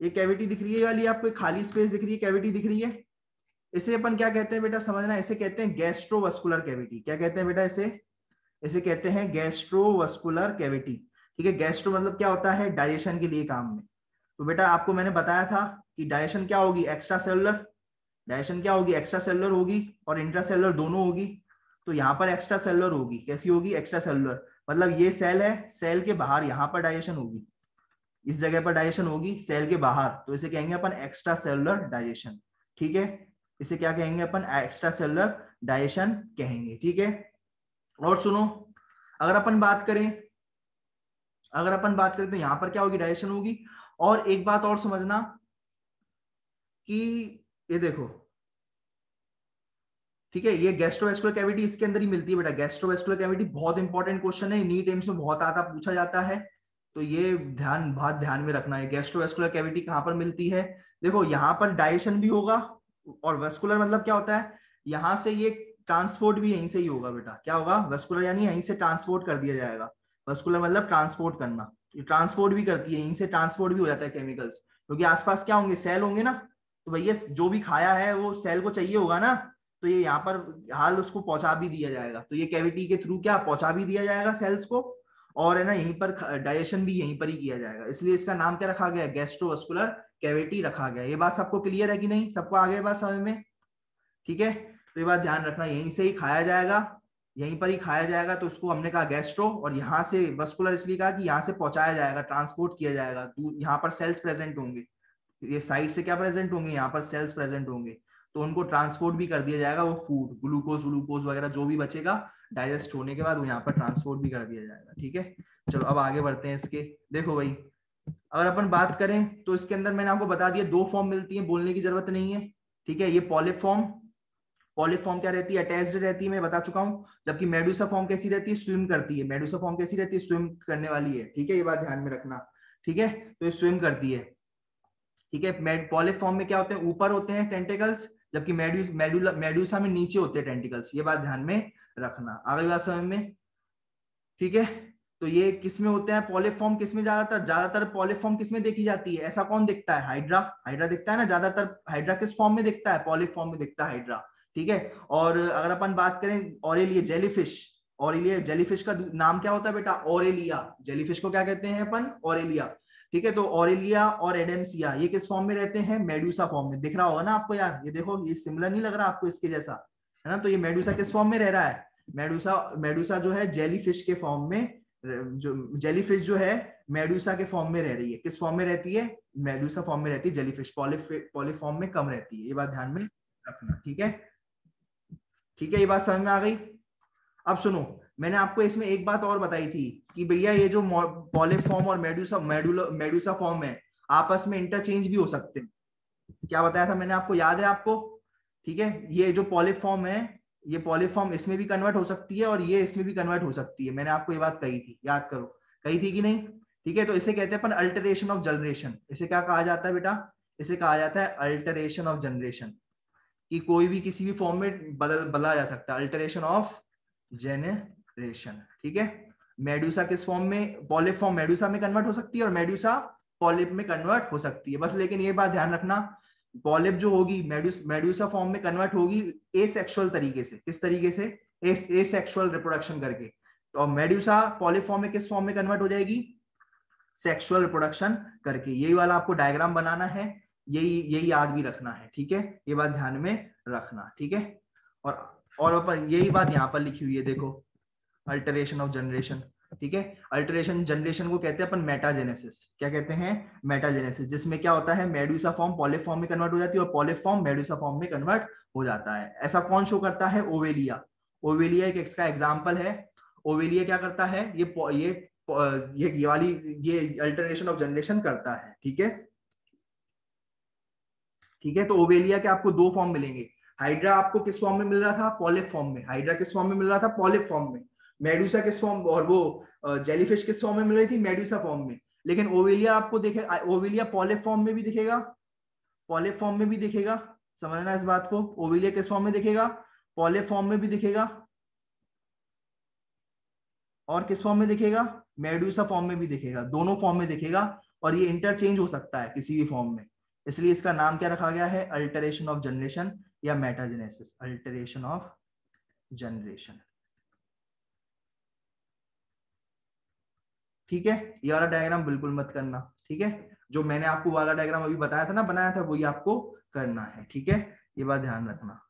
ये कैविटी दिख रही है वाली, आपको एक खाली स्पेस दिख रही है, कैविटी दिख रही है। इसे अपन क्या कहते हैं बेटा, समझना, इसे कहते हैं गैस्ट्रोवस्कुलर कैविटी। क्या कहते हैं बेटा इसे, इसे कहते हैं गैस्ट्रोवस्कुलर कैविटी। ठीक है, गैस्ट्रो मतलब क्या होता है, डाइजेशन के लिए काम में। तो बेटा आपको मैंने बताया था कि डाइजेशन क्या होगी, एक्स्ट्रा सेलुलर। डाइजेशन क्या होगी, एक्स्ट्रा सेलुलर होगी और इंट्रा सेलुलर दोनों होगी। तो यहाँ पर एक्स्ट्रा सेलुलर होगी, कैसी होगी, एक्स्ट्रा सेलुलर। मतलब ये सेल है, सेल के बाहर यहाँ पर डाइजेशन होगी, इस जगह पर डाइजेशन होगी सेल के बाहर, तो इसे कहेंगे अपन एक्स्ट्रा सेलुलर डाइजेशन। ठीक है, इसे क्या कहेंगे अपन, एक्स्ट्रा सेलुलर डाइजेशन कहेंगे। ठीक है, और सुनो, अगर अपन बात करें, तो यहाँ पर क्या होगी, डाइजेशन होगी। और एक बात और समझना कि ये देखो, ठीक है, ये गैस्ट्रोवेस्कुलर कैविटी इसके अंदर ही मिलती है बेटा। गैस्ट्रोवेस्कुलर कैविटी बहुत इंपॉर्टेंट क्वेश्चन है, नीट एम्स में बहुत आता पूछा जाता है, तो ये बहुत ध्यान में रखना है। गैस्ट्रोवेस्कुलर कैविटी कहाँ पर मिलती है, देखो यहाँ पर डाइजेशन भी होगा, और वेस्कुलर मतलब क्या होता है, यहाँ से ये ट्रांसपोर्ट भी यहीं से ही होगा बेटा। क्या होगा, वेस्कुलर यानी यहीं से ट्रांसपोर्ट कर दिया जाएगा। वेस्कुलर मतलब ट्रांसपोर्ट करना, ट्रांसपोर्ट भी करती है, यहीं से ट्रांसपोर्ट भी हो जाता है केमिकल्स, क्योंकि आसपास क्या होंगे, सेल होंगे ना। तो भैया जो भी खाया है वो सेल को चाहिए होगा ना, तो ये यहाँ पर हाल उसको पहुंचा भी दिया जाएगा, तो ये कैविटी के थ्रू क्या पहुंचा भी दिया जाएगा सेल्स को, और है ना यहीं पर डाइजेशन भी यहीं पर ही किया जाएगा, इसलिए इसका नाम क्या रखा गया, गैस्ट्रोवास्कुलर कैविटी रखा गया। ये बात सबको क्लियर है कि नहीं, सबको आगे बात समझ में, ठीक है। तो ये बात ध्यान रखना, यहीं से ही खाया जाएगा, यहीं पर ही खाया जाएगा, तो उसको हमने कहा गैस्ट्रो, और यहाँ से वस्कुलर इसलिए कहा कि यहाँ से पहुंचाया जाएगा, ट्रांसपोर्ट किया जाएगा, यहाँ पर सेल्स प्रेजेंट होंगे, ये साइड से क्या प्रेजेंट होंगे, यहाँ पर सेल्स प्रेजेंट होंगे, तो उनको ट्रांसपोर्ट भी कर दिया जाएगा, वो फूड ग्लूकोज ग्लूकोज वगैरह जो भी बचेगा डाइजेस्ट होने के बाद वो यहाँ पर ट्रांसपोर्ट भी कर दिया जाएगा, ठीक है। चलो अब आगे बढ़ते हैं इसके। देखो भाई, अगर अपन बात करें तो इसके अंदर मैंने आपको बता दिया 2 फॉर्म मिलती है, बोलने की जरूरत नहीं है, ठीक है। ये पॉलिप फॉर्म, पॉलिप फॉर्म क्या रहती है, अटैच्ड रहती है, मैं बता चुका हूं। जबकि मेडुसा फॉर्म कैसी रहती है, स्विम करती है, मेडुसा फॉर्म कैसी रहती है, स्विम करने वाली है, ठीक है, ये बात ध्यान में रखना, ठीक है। तो ये स्विम करती है, ठीक है। पॉलिप फॉर्म में क्या होते हैं, ऊपर होते हैं टेंटिकल्स, जबकि मेडुसा में नीचे होते हैं टेंटिकल्स, ये बात ध्यान में रखना, आगे बात समझ में, ठीक है। तो ये किसमें होते हैं पॉलिप फॉर्म, किसमें ज्यादातर पॉलिप फॉर्म किसमें देखी जाती है, ऐसा कौन दिखता है, हाइड्रा, हाइड्रा दिखता है ना ज्यादातर, हाइड्रा किस फॉर्म में दिखता है, पॉलिप फॉर्म में दिखता है हाइड्रा, ठीक है। और अगर अपन बात करें ऑरेलिया जेलीफिश, ऑरेलिया जेलीफिश का नाम क्या होता है बेटा, ऑरेलिया, जेलीफिश को क्या कहते हैं अपन, ऑरेलिया, ठीक है। तो ऑरेलिया और एडेम्सिया ये किस फॉर्म में रहते हैं, मेडुसा फॉर्म में, दिख रहा होगा ना आपको यार, ये देखो ये सिमिलर नहीं लग रहा आपको इसके जैसा, है ना। तो ये मेडुसा किस फॉर्म में रह रहा है, मेडुसा, मेडुसा जो है जेलीफिश के फॉर्म में, जो जेलीफिश जो है मेडुसा के फॉर्म में रह रही है, किस फॉर्म में रहती है, मेडुसा फॉर्म में रहती है जेलीफिश, पॉलिफॉर्म में कम रहती है, ये बात ध्यान में रखना, ठीक है, ठीक है। ये बात समझ में आ गई। अब सुनो, मैंने आपको इसमें एक बात और बताई थी कि भैया ये जो पॉलिफॉर्म और मेडुसा फॉर्म है आपस में इंटरचेंज भी हो सकते हैं, क्या बताया था मैंने आपको, याद है आपको, ठीक है। ये जो पॉलिफॉर्म है, ये पॉलिफॉर्म इसमें भी कन्वर्ट हो सकती है और ये इसमें भी कन्वर्ट हो सकती है, मैंने आपको ये बात कही थी, याद करो, कही थी कि नहीं, ठीक है। तो इसे कहते हैं अपन अल्टरेशन ऑफ जनरेशन, इसे क्या कहा जाता है बेटा, इसे कहा जाता है अल्टरेशन ऑफ जनरेशन, कि कोई भी किसी भी फॉर्म में बदला जा सकता है, अल्टरेशन ऑफ जेनरेशन, ठीक है। मेडुसा किस फॉर्म में, पॉलिप फॉर्म मेडुसा में कन्वर्ट हो सकती है और मेडुसा पॉलिप में कन्वर्ट हो सकती है, बस लेकिन ये बात ध्यान रखना, पॉलिप जो होगी मेडुसा फॉर्म में कन्वर्ट होगी एसेक्सुअल तरीके से, किस तरीके से, एसेक्सुअल रिप्रोडक्शन करके, तो मेडुसा पॉलिप फॉर्म में किस फॉर्म में कन्वर्ट हो जाएगी, सेक्सुअल रिप्रोडक्शन करके, यही वाला आपको डायग्राम बनाना है, यही यही याद भी रखना है, ठीक है, ये बात ध्यान में रखना, ठीक है। और अपन यही बात यहाँ पर लिखी हुई है, देखो अल्टरेशन ऑफ जनरेशन, ठीक है। अल्टरेशन जनरेशन को कहते हैं अपन मेटाजेनेसिस, क्या कहते हैं, मेटाजेनेसिस, जिसमें क्या होता है मेडुसा फॉर्म पॉलिप फॉर्म में कन्वर्ट हो जाती है और पॉलिप फॉर्म मेडुसा फॉर्म में कन्वर्ट हो जाता है। ऐसा कौन शो करता है, ओवेलिया, ओवेलिया एक इसका एग्जाम्पल है। ओवेलिया क्या करता है, ये वाली ये अल्टरेशन ऑफ जनरेशन करता है, ठीक है, ठीक है। तो ओवेलिया के आपको 2 फॉर्म मिलेंगे, हाइड्रा आपको किस फॉर्म में मिल रहा था, पॉलिप फॉर्म में, हाइड्रा किस फॉर्म में मिल रहा था, पॉलिप फॉर्म में, मेडुसा किस फॉर्म, और वो जेलीफिश किस फॉर्म में मिल रही थी, मेडुसा फॉर्म में। लेकिन ओवेलिया आपको देखे, ओवेलिया पॉलिप फॉर्म में भी दिखेगा, पॉलिप फॉर्म में भी दिखेगा, समझना इस बात को, ओवेलिया किस फॉर्म में दिखेगा, पॉलिप फॉर्म में भी दिखेगा, और किस फॉर्म में दिखेगा, मेडुसा फॉर्म में भी दिखेगा, दोनों फॉर्म में दिखेगा, और ये इंटरचेंज हो सकता है किसी भी फॉर्म में, इसलिए इसका नाम क्या रखा गया है, अल्टरेशन ऑफ जनरेशन या मेटाजेनेसिस, अल्टरेशन ऑफ जनरेशन, ठीक है। ये वाला डायग्राम बिल्कुल मत करना, ठीक है, जो मैंने आपको वाला डायग्राम अभी बताया था ना, बनाया था, वही आपको करना है, ठीक है, ये बात ध्यान रखना।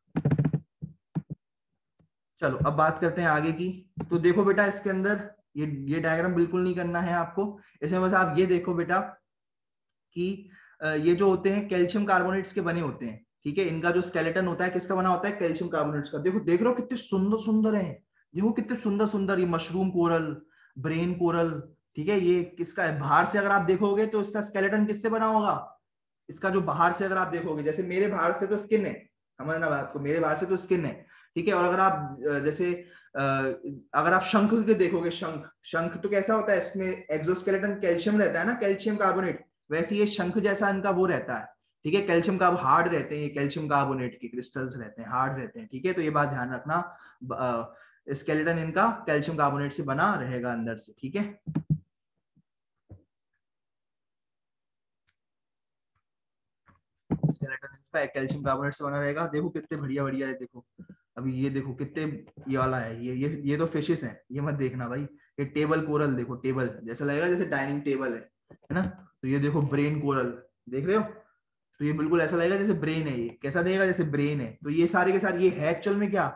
चलो अब बात करते हैं आगे की। तो देखो बेटा इसके अंदर ये डायग्राम बिल्कुल नहीं करना है आपको, इसमें बस आप ये देखो बेटा कि ये जो होते हैं कैल्शियम कार्बोनेट्स के बने होते हैं, ठीक है, इनका जो स्केलेटन होता है किसका बना होता है, कैल्शियम कार्बोनेट्स का। देखो देख रहे हो कितने सुंदर सुंदर है, देखो कितने सुंदर सुंदर, ये मशरूम कोरल, ब्रेन कोरल, ठीक है। ये किसका है, बाहर से अगर आप देखोगे तो इसका स्केलेटन किससे बना होगा, इसका जो बाहर से अगर आप देखोगे, जैसे मेरे बाहर से तो स्किन है, समझना बात को, मेरे बाहर से तो स्किन है, ठीक है। और अगर आप जैसे अगर आप शंख के देखोगे, शंख, शंख तो कैसा होता है, इसमें एक्सोस्केलेटन कैल्शियम रहता है ना, कैल्शियम कार्बोनेट, वैसे ये शंख जैसा इनका वो रहता है, ठीक है, कैल्शियम कार्ब हार्ड रहते हैं, ये कैल्शियम कार्बोनेट के क्रिस्टल्स रहते हैं, हार्ड रहते हैं, ठीक है। तो ये बात ध्यान रखना, स्केलेटन इनका कैल्शियम कार्बोनेट से बना रहेगा अंदर से, ठीक है। स्केलेटन इसका कैल्शियम कार्बोनेट से बना रहेगा। देखो कितने बढ़िया बढ़िया है, देखो अभी ये देखो कितने ये वाला है, ये तो फिशेस है, ये मत देखना भाई। ये टेबल कोरल देखो, टेबल जैसा लगेगा जैसे डाइनिंग टेबल है ना। तो ये देखो ब्रेन कोरल, देख रहे हो, तो ये बिल्कुल ऐसा लगेगा जैसे ब्रेन है। ये कैसा देगा, जैसे ब्रेन है। तो ये सारे के सारे ये है एक्चुअल में क्या,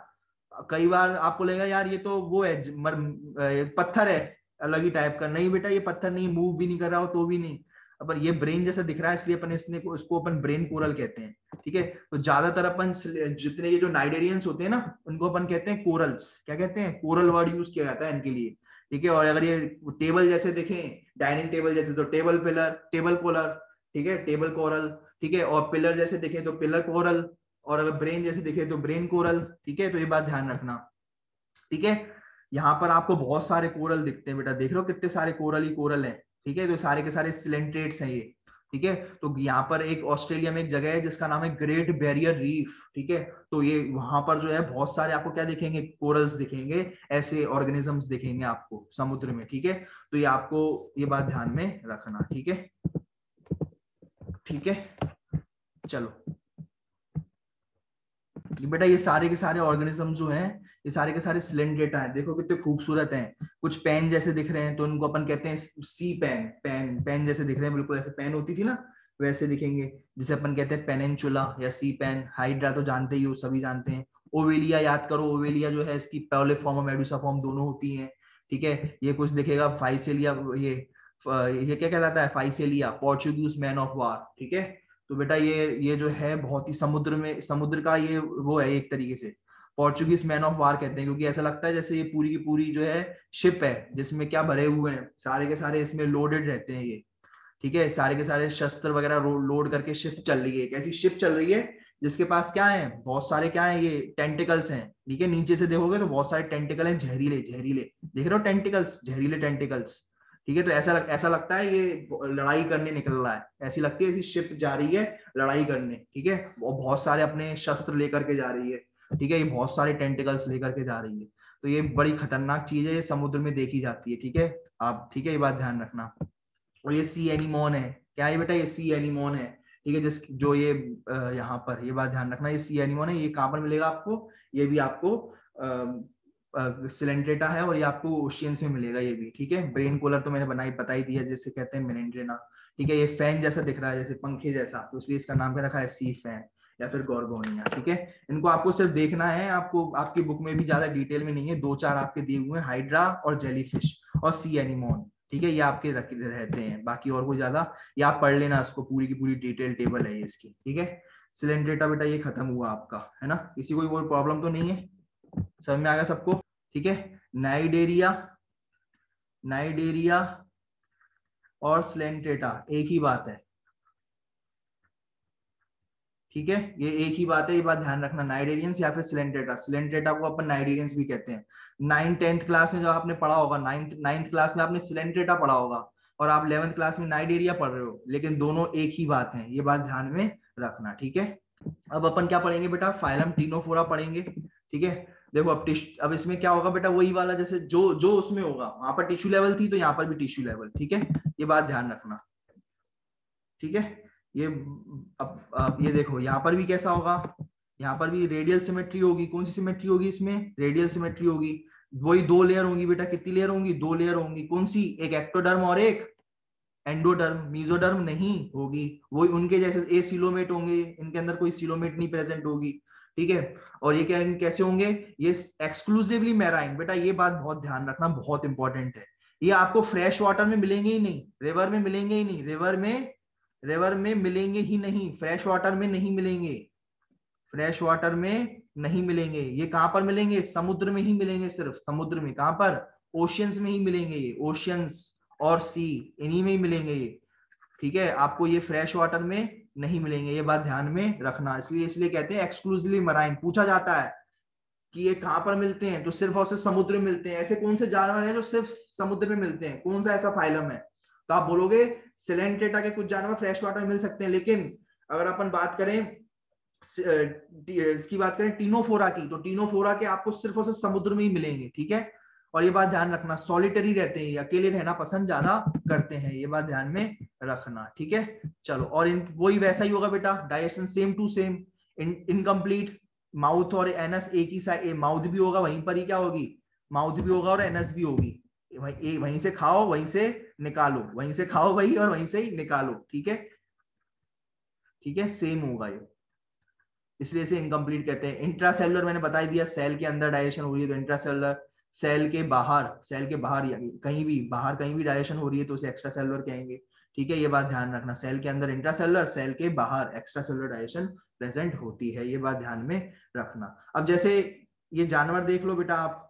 कई बार आपको लगेगा यार ये तो वो है पत्थर है अलग ही टाइप का। नहीं बेटा, ये पत्थर नहीं, मूव भी नहीं कर रहा हो तो भी नहीं, अपन ये ब्रेन जैसा दिख रहा है इसलिए अपन इसको अपन ब्रेन कोरल कहते हैं। ठीक है, तो ज्यादातर अपन जितने ये जो नाइडेरियंस होते हैं ना, उनको अपन कहते हैं कोरल्स। क्या कहते हैं, कोरल वर्ड यूज किया जाता है इनके लिए। ठीक है, और अगर ये टेबल जैसे देखें, डाइनिंग टेबल जैसे, तो टेबल पिलर, टेबल कोलर, ठीक है, टेबल कोरल। ठीक है, और पिलर जैसे देखें तो पिलर कोरल, और अगर ब्रेन जैसे दिखे तो ब्रेन कोरल। ठीक है, तो ये बात ध्यान रखना। ठीक है, यहाँ पर आपको बहुत सारे कोरल दिखते हैं बेटा, देख रहे हो कितने सारे कोरल ही कोरल हैं। ठीक है, तो सारे के सारे सिलेंट्रेट्स हैं ये। ठीक है, तो यहाँ पर एक ऑस्ट्रेलिया में एक जगह है जिसका नाम है ग्रेट बैरियर रीफ। ठीक है, तो ये वहां पर जो है बहुत सारे आपको क्या दिखेंगे, कोरल्स दिखेंगे, ऐसे ऑर्गेनिजम्स दिखेंगे आपको समुद्र में। ठीक है, तो ये आपको ये बात ध्यान में रखना। ठीक है, ठीक है, चलो बेटा ये सारे के सारे ऑर्गेनिज्म जो हैं, ये सारे के सारे सिलेंड्रेटा हैं। देखो कितने खूबसूरत हैं, कुछ पेन जैसे दिख रहे हैं तो उनको अपन कहते हैं सी पेन। पेन पेन जैसे दिख रहे हैं, बिल्कुल ऐसे पेन होती थी ना वैसे दिखेंगे, जिसे अपन कहते हैं पेनिनचुला या सी पेन। हाइड्रा तो जानते ही हो, सभी जानते हैं। ओवेलिया याद करो, ओवेलिया जो है इसकी पैलिक फॉर्म और मेडुसा फॉर्म दोनों होती हैं। ठीक है, ये कुछ दिखेगा फाइसेलिया, ये क्या कहलाता है, Physalia, Portuguese man of war. ठीक है, तो बेटा ये जो है बहुत ही समुद्र में, समुद्र का ये वो है एक तरीके से, पोर्चुगीज मैन ऑफ वार कहते हैं, क्योंकि ऐसा लगता है जैसे ये पूरी की पूरी जो है शिप है जिसमें क्या भरे हुए हैं, सारे के सारे इसमें लोडेड रहते हैं ये। ठीक है, सारे के सारे शस्त्र वगैरह लोड करके शिप चल रही है, एक ऐसी शिप चल रही है जिसके पास क्या है, बहुत सारे क्या है, ये टेंटिकल्स हैं। ठीक है, नीचे से देखोगे तो बहुत सारे टेंटिकल हैं, जहरीले जहरीले, देख रहे हो टेंटिकल्स, जहरीले टेंटिकल्स। ठीक है, तो ऐसा लगता है ये लड़ाई करने निकल रहा है, ऐसी लगती है ऐसी शिप जा रही है लड़ाई करने। ठीक है, और बहुत सारे अपने शस्त्र लेकर के जा रही है। ठीक है, ये बहुत सारे टेंटिकल्स लेकर के जा रही है, तो ये बड़ी खतरनाक चीज है, ये समुद्र में देखी जाती है। ठीक है, आप ठीक है ये बात ध्यान रखना। और ये सी एनीमोन है, क्या है बेटा, ये सी एनीमोन है। ठीक है, जिस जो ये यहाँ पर ये बात ध्यान रखना, ये सी एनीमोन है, ये कहाँ पर मिलेगा आपको, ये भी आपको सिलेंट्रेटा है, और ये आपको ओशियंस में मिलेगा ये भी। ठीक है, ब्रेन कोलर तो मैंने बता ही दिया, जैसे कहते हैं मेनेंड्रेना। ठीक है, ये फैन जैसा दिख रहा है, जैसे पंखे जैसा, तो इसलिए इसका नाम क्या रखा है, सी फैन या फिर गोर्गोनिया। ठीक है, इनको आपको सिर्फ देखना है, आपको आपकी बुक में भी ज्यादा डिटेल में नहीं है, दो चार आपके दिए हुए हैं, हाइड्रा और जेलीफिश और सी एनीमोन। ठीक है, ये आपके रहते हैं, बाकी और कोई ज्यादा, ये आप पढ़ लेना इसको, पूरी की पूरी डिटेल टेबल है इसकी। ठीक है, सिलेंड्रेटा बेटा ये खत्म हुआ आपका, है ना, किसी को कोई प्रॉब्लम तो नहीं है, समझ में आ गया सबको। ठीक है, नाइडेरिया, नाइडेरिया और सिलेंट्रेटा एक ही बात है। ठीक है, ये एक ही बात है, ये बात ध्यान रखना, नाइडेरियंस या फिर सिलेंट्रेटा। सिलेंट्रेटा को अपन नाइडेरियंस भी कहते हैं। 9th-10th क्लास में जब आपने पढ़ा होगा, 9th क्लास में आपने सिलेंट्रेटा पढ़ा होगा, और आप 11th क्लास में नाइडेरिया पढ़ रहे हो, लेकिन दोनों एक ही बात है, ये बात ध्यान में रखना। ठीक है, अब अपन क्या पढ़ेंगे बेटा, फाइलम टिनोफोरा पढ़ेंगे। ठीक है, देखो अब इसमें क्या होगा बेटा, वही वाला जैसे जो जो उसमें होगा, वहां पर टिश्यू लेवल थी तो यहाँ पर भी टिश्यू लेवल। ठीक है, ये बात ध्यान रखना। ठीक है, ये अब ये देखो यहाँ पर भी कैसा होगा, यहाँ पर भी रेडियल सिमेट्री होगी। कौन सी सिमेट्री होगी इसमें, रेडियल सिमेट्री होगी। वही दो लेयर होंगी बेटा, कितनी लेयर होंगी, दो लेयर होंगी। कौन सी, एक एक्टोडर्म और एक एंडोडर्म, मीजोडर्म नहीं होगी, वही उनके जैसे ए सिलोमेट होंगे, इनके अंदर कोई सिलोमेट नहीं प्रेजेंट होगी। ठीक है, और ये क्या कैसे होंगे, ये एक्सक्लूसिवली मैराइन। बेटा ये बात बहुत ध्यान रखना, बहुत इंपॉर्टेंट है, ये आपको फ्रेश वाटर में मिलेंगे ही नहीं, रिवर में मिलेंगे ही नहीं, रिवर में मिलेंगे ही नहीं, फ्रेश वाटर में नहीं मिलेंगे, फ्रेश वाटर में नहीं मिलेंगे। ये कहां पर मिलेंगे, समुद्र में ही मिलेंगे, सिर्फ समुद्र में। कहां पर, ओशियंस में ही मिलेंगे ये, ओशियंस और सी, इन्हीं में ही मिलेंगे ये। ठीक है, आपको ये फ्रेश वाटर में नहीं मिलेंगे, ये बात ध्यान में रखना। इसलिए कहते हैं एक्सक्लूसिवली मराइन। पूछा जाता है कि ये कहां पर मिलते हैं, तो सिर्फ और सिर्फ समुद्र में मिलते हैं। ऐसे कौन से जानवर हैं जो सिर्फ समुद्र में मिलते हैं, कौन सा ऐसा फाइलम है, तो आप बोलोगे सिलेंट्रेटा के कुछ जानवर फ्रेश वाटर में मिल सकते हैं, लेकिन अगर अपन बात करें इसकी बात करें टीनोफोरा की, तो टीनोफोरा के आपको सिर्फ और सिर्फ समुद्र में ही मिलेंगे। ठीक है, और ये बात ध्यान रखना, सॉलिटरी रहते हैं, अकेले रहना पसंद ज्यादा करते हैं, ये बात ध्यान में रखना, ठीक है। चलो, और इन वही वैसा ही होगा बेटा, digestion same to same. Incomplete, mouth और एनस एक ही साइड, माउथ भी होगा वहीं पर ही क्या होगी, माउथ भी होगा और एनस भी होगी, वहीं से खाओ वहीं से निकालो, वहीं से खाओ वही और वहीं से ही निकालो, ठीक है, ठीक है, सेम होगा ये, इसलिए इसे इनकम्प्लीट कहते हैं। इंट्रासेलुलर मैंने बता ही दिया, सेल के अंदर डाइजेशन हो रही है तो इंट्रासेलुलर, सेल के बाहर या कहीं भी बाहर कहीं भी डाइजेशन हो रही है तो उसे एक्स्ट्रा सेलुलर कहेंगे, ठीक है। ये बात ध्यान रखना, सेल के अंदर इंट्रासेलुलर, सेल के बाहर एक्स्ट्रा सेलुलर डाइजेशन प्रेजेंट होती है, ये बात ध्यान में रखना। अब जैसे ये जानवर देख लो बेटा, आप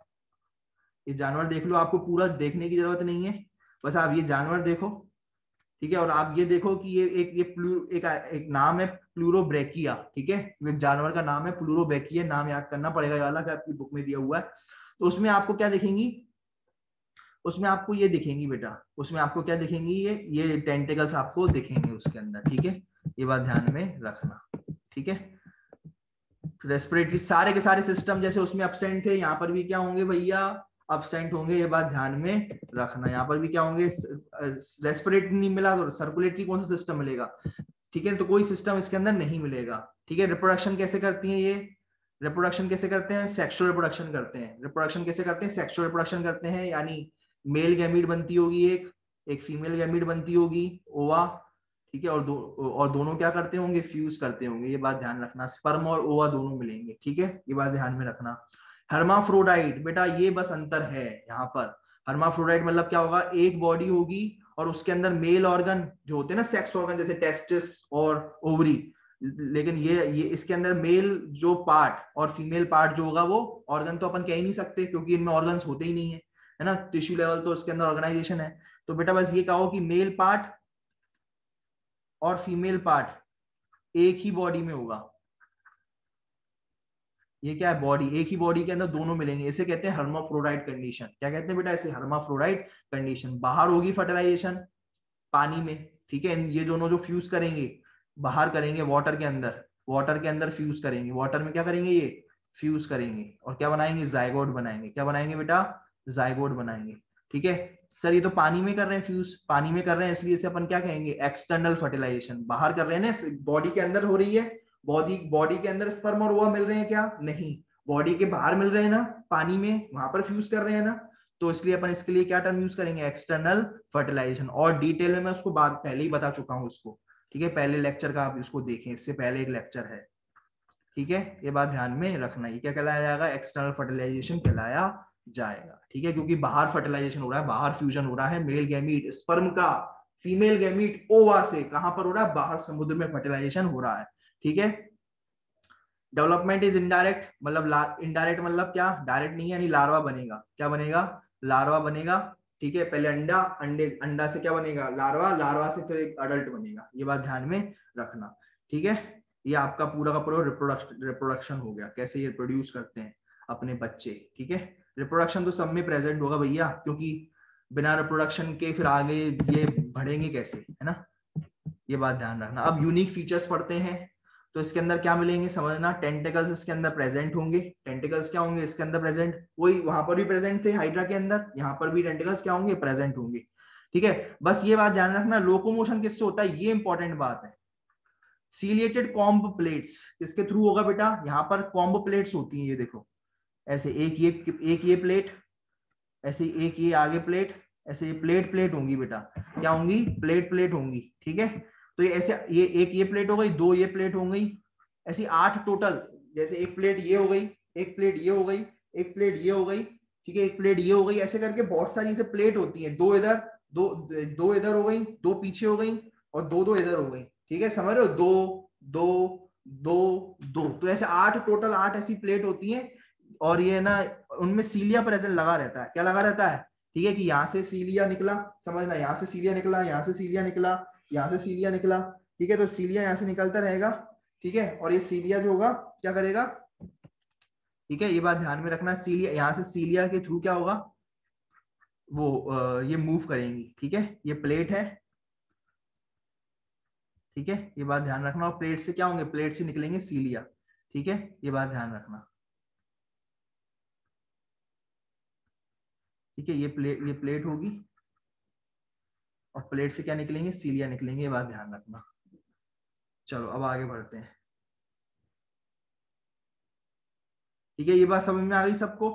ये जानवर देख लो, आपको पूरा देखने की जरूरत नहीं है, बस आप ये जानवर देखो, ठीक है। और आप ये देखो कि एक नाम है प्लूरोब्रेकिया, ठीक है, एक जानवर का नाम है प्लूरोब्रेकिया, नाम याद करना पड़ेगा, ये वाला आपकी बुक में दिया हुआ है। तो उसमें आपको क्या दिखेंगी, उसमें आपको ये दिखेंगी बेटा, उसमें आपको क्या दिखेंगी, ये टेंटिकल्स आपको दिखेंगे उसके अंदर, ठीक है, ये बात ध्यान में रखना, ठीक है। रेस्पिरेटरी सारे के सारे सिस्टम जैसे उसमें अपसेंट थे, यहाँ पर भी क्या होंगे भैया, अपसेंट होंगे, ये बात ध्यान में रखना। यहाँ पर भी क्या होंगे, रेस्पिरेटरी नहीं मिला तो सर्कुलेटरी कौन सा सिस्टम मिलेगा, ठीक है, तो कोई सिस्टम इसके अंदर नहीं मिलेगा, ठीक है। रिप्रोडक्शन कैसे करती है ये, रिप्रोडक्शन कैसे करते हैं, सेक्सुअल रिप्रोडक्शन करते हैं, रिप्रोडक्शन कैसे करते हैं, सेक्सुअल रिप्रोडक्शन करते हैं, यानी मेल गैमीट बनती होगी एक फीमेल गैमीट बनती होगी, ओवा, ठीक है, और दोनों क्या करते होंगे, फ्यूज करते होंगे, ये बात ध्यान रखना, स्पर्म और ओवा दोनों मिलेंगे, ठीक है, ये बात ध्यान में रखना। हर्माफ्रोडाइट बेटा, ये बस अंतर है यहाँ पर, हर्माफ्रोडाइट मतलब क्या होगा, एक बॉडी होगी और उसके अंदर मेल ऑर्गन जो होते हैं ना, सेक्स ऑर्गन जैसे टेस्टिस और ओवरी, लेकिन ये इसके अंदर मेल जो पार्ट और फीमेल पार्ट जो होगा वो ऑर्गन तो अपन कह ही नहीं सकते क्योंकि इनमें ऑर्गन्स होते ही नहीं है ना, टिश्यू लेवल तो इसके अंदर ऑर्गेनाइजेशन है। तो बेटा बस ये कहो कि मेल पार्ट और फीमेल पार्ट एक ही बॉडी में होगा, ये क्या है, बॉडी, एक ही बॉडी के अंदर दोनों मिलेंगे, इसे कहते हैं हर्माफ्रोडाइट कंडीशन। क्या कहते हैं बेटा, इसे हर्माफ्रोडाइट कंडीशन। बाहर होगी फर्टिलाइजेशन पानी में, ठीक है, ये दोनों जो फ्यूज करेंगे बाहर करेंगे वाटर के अंदर, वाटर के अंदर फ्यूज करेंगे, वाटर में क्या करेंगे, ये फ्यूज करेंगे और क्या बनाएंगे, जाइगोट बनाएंगे, क्या बनाएंगे बेटा, जाइगोट बनाएंगे, ठीक है। सर ये तो पानी में कर रहे हैं फ्यूज, पानी में कर रहे हैं इसलिए इसे अपन क्या कहेंगे, एक्सटर्नल फर्टिलाइजेशन, बाहर कर रहे हैं ना, बॉडी के अंदर हो रही है, बॉडी के अंदर स्पर्म और ओवा मिल रहे हैं क्या, नहीं, बॉडी के बाहर मिल रहे हैं ना, पानी में, वहां पर फ्यूज कर रहे हैं ना, तो इसलिए अपन इसके लिए क्या टर्म यूज करेंगे, एक्सटर्नल फर्टिलाइजेशन। और डिटेल में मैं उसको बात पहले ही बता चुका हूँ उसको, ठीक है, पहले लेक्चर का आप इसको देखें, इससे पहले एक लेक्चर है, ठीक है, ये बात ध्यान में रखना, ये क्या कहलाया जाएगा, एक्सटर्नल फर्टिलाइजेशन कहलाया जाएगा, ठीक है, क्योंकि बाहर फर्टिलाइजेशन हो रहा है, बाहर फ्यूजन हो रहा है, मेल गैमीट स्पर्म का फीमेल गैमीट ओवा से, कहां पर हो रहा है, बाहर समुद्र में फर्टिलाइजेशन हो रहा है, ठीक है। डेवलपमेंट इज इनडायरेक्ट, मतलब इनडायरेक्ट मतलब क्या, डायरेक्ट नहीं है, यानी लार्वा बनेगा, क्या बनेगा, लार्वा बनेगा, ठीक है, पहले अंडा, अंडा से क्या बनेगा, लार्वा, लार्वा से फिर एक अडल्ट बनेगा, ये बात ध्यान में रखना, ठीक है। ये आपका पूरा का पूरा रिप्रोडक्शन हो गया, कैसे ये प्रोड्यूस करते हैं अपने बच्चे, ठीक है। रिप्रोडक्शन तो सब में प्रेजेंट होगा भैया, क्योंकि बिना रिप्रोडक्शन के फिर आगे ये बढ़ेंगे कैसे, है ना, ये बात ध्यान रखना। अब यूनिक फीचर्स पढ़ते हैं, तो इसके अंदर क्या मिलेंगे समझना, टेंटिकल्स इसके अंदर प्रेजेंट होंगे, टेंटिकल्स क्या होंगे इसके अंदर प्रेजेंट, वही वहां पर भी प्रेजेंट थे हाइड्रा के अंदर, यहाँ पर भी टेंटिकल्स क्या होंगे, प्रेजेंट होंगे, ठीक है। बस ये बात ध्यान रखना, लोकोमोशन किससे होता है, ये इंपॉर्टेंट बात है। सीलिएटेड कॉम्ब प्लेट्स किसके थ्रू होगा बेटा, यहाँ पर कॉम्ब प्लेट्स होती हैं, ये देखो, ऐसे एक ये प्लेट, ऐसे एक ये आगे प्लेट, ऐसे ये प्लेट प्लेट होंगी बेटा, क्या होंगी, प्लेट प्लेट होंगी, ठीक है। तो ये ऐसे ये एक ये प्लेट हो गई, दो ये प्लेट हो गई, ऐसी 8 टोटल, जैसे एक प्लेट ये हो गई, एक प्लेट ये हो गई, एक प्लेट ये हो गई, ठीक है, एक प्लेट ये हो गई, ऐसे करके बहुत सारी ऐसे प्लेट होती हैं, दो इधर, दो दो इधर हो गई, दो पीछे हो गई और दो दो इधर हो गई, ठीक है, समझ रहे हो, दो दो दो दो, तो ऐसे 8 टोटल, 8 ऐसी प्लेट होती हैं। और ये ना उनमें सीलिया प्रेजेंट लगा रहता है, क्या लगा रहता है, ठीक है, कि यहाँ से सीलिया निकला, समझना, यहाँ से सीलिया निकला, यहाँ से सीलिया निकला, यहाँ से सीलिया निकला, ठीक है, तो सीलिया यहाँ से निकलता रहेगा, ठीक है, और ये सीलिया जो होगा क्या करेगा, ठीक है, ये बात ध्यान में रखना, सीलिया यहाँ से सीलिया के थ्रू क्या होगा, वो ये मूव करेंगी, ठीक है, ये प्लेट है, ठीक है, ये बात ध्यान रखना, और प्लेट से क्या होंगे, प्लेट से निकलेंगे सीलिया, ठीक है, ये बात ध्यान रखना, ठीक है, ये प्लेट होगी, और प्लेट से क्या निकलेंगे, सीलिया निकलेंगे, ये बात ध्यान रखना। चलो अब आगे बढ़ते हैं। ठीक है, ये बात समझ में आ गई सबको?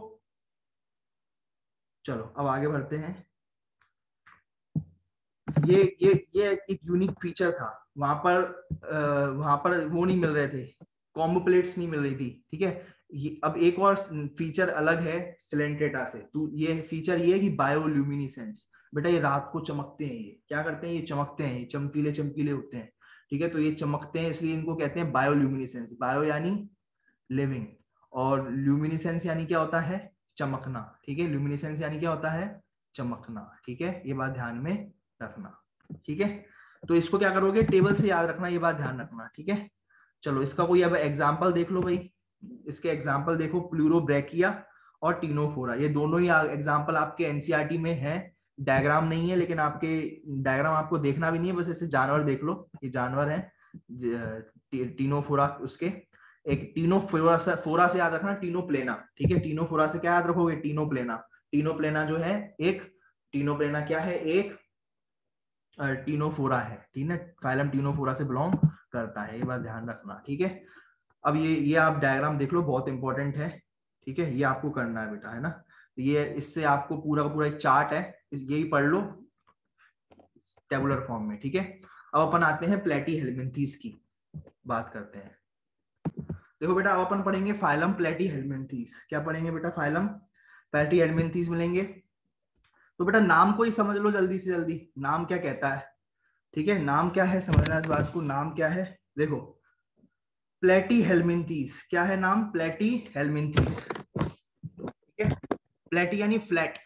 चलो अब आगे बढ़ते हैं। ये एक यूनिक फीचर था वहां पर वो नहीं मिल रहे थे, कॉम्बो प्लेट्स नहीं मिल रही थी। ठीक है, ये अब एक और फीचर अलग है सिलेंट्रेटा से। तो ये फीचर ये है कि बायोल्यूमिनिसेंस। बेटा ये रात को चमकते हैं, ये क्या करते हैं, ये चमकते हैं, ये चमकीले चमकीले होते हैं। ठीक है, तो ये चमकते हैं इसलिए इनको कहते हैं बायोल्यूमिनिसेंस। बायो यानी लिविंग, और ल्यूमिनिसेंस यानी क्या होता है, चमकना। ठीक है, ल्यूमिनिसेंस यानी क्या होता है, चमकना। ठीक है, ये बात ध्यान में रखना। ठीक है, तो इसको क्या करोगे, टेबल से याद रखना, ये बात ध्यान रखना। ठीक है, चलो इसका कोई अब एग्जाम्पल देख लो भाई। इसके एग्जाम्पल देखो, प्लूरोब्रैकिया और टीनोफोरा, ये दोनों ही एग्जाम्पल आपके एनसीईआरटी में है। डायग्राम नहीं है, लेकिन आपके डायग्राम आपको देखना भी नहीं है, बस ऐसे जानवर देख लो, ये जानवर है टीनोफोरा उसके। एक टीनोफोरा फोरा से याद रखना टीनोप्लेना। ठीक है, टीनोफोरा से क्या याद रखोगे, टीनोप्लेना। टीनोप्लेना जो है एक, टीनोप्लेना क्या है, एक टीनोफोरा है। ठीक है, फाइलम टीनोफोरा से बिलोंग करता है, ये बात ध्यान रखना। ठीक है, अब ये आप डायग्राम देख लो, बहुत इंपॉर्टेंट है। ठीक है, ये आपको करना है बेटा, है ना। ये इससे आपको पूरा का पूरा एक चार्ट है, यही पढ़ लो टेबुलर फॉर्म में। ठीक है, अब अपन आते हैं प्लेटी हेलमिंथीज की बात करते हैं। देखो बेटा, अब अपन पढ़ेंगे फाइलम प्लेटी हेलमिंथीज। क्या पढ़ेंगे बेटा, फाइलम प्लेटी हेलमिंथीज मिलेंगे। तो बेटा नाम को ही समझ लो जल्दी से जल्दी, नाम क्या कहता है। ठीक है, नाम क्या है, समझना इस बात को, नाम क्या है। देखो प्लेटी हेलमिंथीज, क्या है नाम, प्लेटी हेलमिंथीज। ठीक है, प्लेटी यानी फ्लैट,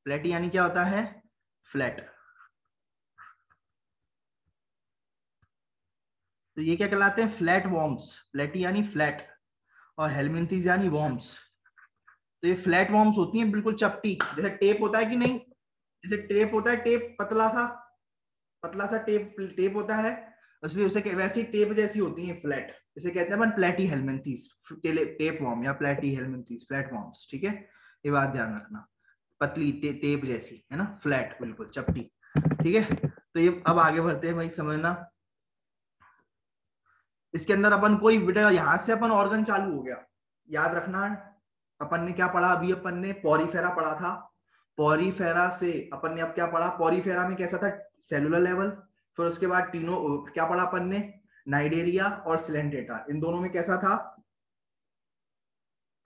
प्लेटी यानी क्या होता है, फ्लैट। तो ये क्या कहलाते हैं, फ्लैट वॉर्म्स। प्लेटी यानी फ्लैट, और हेलमिंथीज यानी वॉर्म्स। तो ये फ्लैट वॉर्म्स होती हैं बिल्कुल चपटी, जैसे टेप होता है कि नहीं, जैसे टेप होता है, टेप पतला सा टेप टेप होता है, इसलिए उसे वैसी टेप जैसी होती है फ्लैट, इसे कहते हैं अपन प्लेटी हेलमिंथीज टेप वॉर्म या प्लेटी हेलमिंथीज फ्लैट वॉर्म्स। ठीक है, ये बात ध्यान रखना, पतली टेप जैसी, है ना, फ्लैट बिल्कुल चपटी। ठीक है, तो ये अब आगे बढ़ते हैं भाई, समझना। इसके अंदर अपन कोई बेटा यहां से अपन ऑर्गन चालू हो गया, याद रखना। अपन ने क्या पढ़ा अभी, अपन ने पॉरीफेरा पढ़ा था। पॉरीफेरा से अपन ने अब क्या पढ़ा, पॉरीफेरा में कैसा था, सेलुलर लेवल। फिर उसके बाद टीनो क्या पढ़ा अपन ने, नाइडेरिया और सिलेंटेटा। इन दोनों में कैसा था,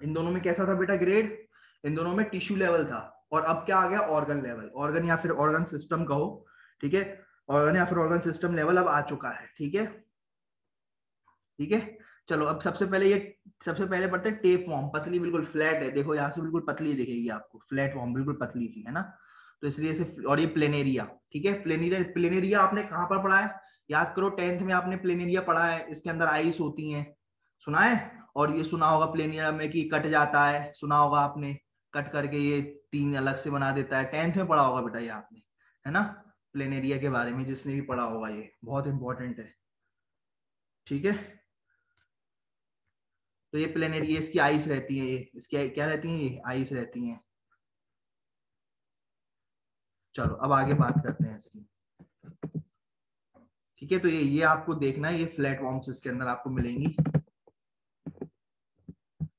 इन दोनों में कैसा था बेटा ग्रेड, इन दोनों में टिश्यू लेवल था। और अब क्या आ गया, ऑर्गन लेवल, ऑर्गन या फिर ऑर्गन सिस्टम कहो। ठीक है, ऑर्गन या फिर ऑर्गन सिस्टम लेवल अब आ चुका है। ठीक है, ठीक है, चलो अब सबसे पहले पढ़ते हैं टेप फॉर्म। पतली बिल्कुल फ्लैट है, देखो यहाँ से बिल्कुल पतली दिखेगी आपको, फ्लैट फॉर्म बिल्कुल पतली सी, है ना। तो इसलिए से, और ये प्लेनेरिया। ठीक है, प्लेनेरिया, प्लेनेरिया आपने कहाँ पर पढ़ा है, याद करो, 10th में आपने प्लेनेरिया पढ़ा है। इसके अंदर आइस होती हैं, सुना है। और ये सुना होगा प्लेनेरिया में कि कट जाता है, सुना होगा आपने, कट करके ये तीन अलग से बना देता है। 10th में पढ़ा होगा बेटा ये आपने, है ना, प्लेनेरिया के बारे में जिसने भी पढ़ा होगा, ये बहुत इंपॉर्टेंट है। ठीक है, तो ये प्लेनेरी, इसकी आइस रहती है, ये इसकी क्या रहती है, ये आइस रहती हैं। चलो अब आगे बात करते हैं इसकी। ठीक है, तो ये आपको देखना है, ये फ्लैट वॉर्म्स इसके अंदर आपको मिलेंगी।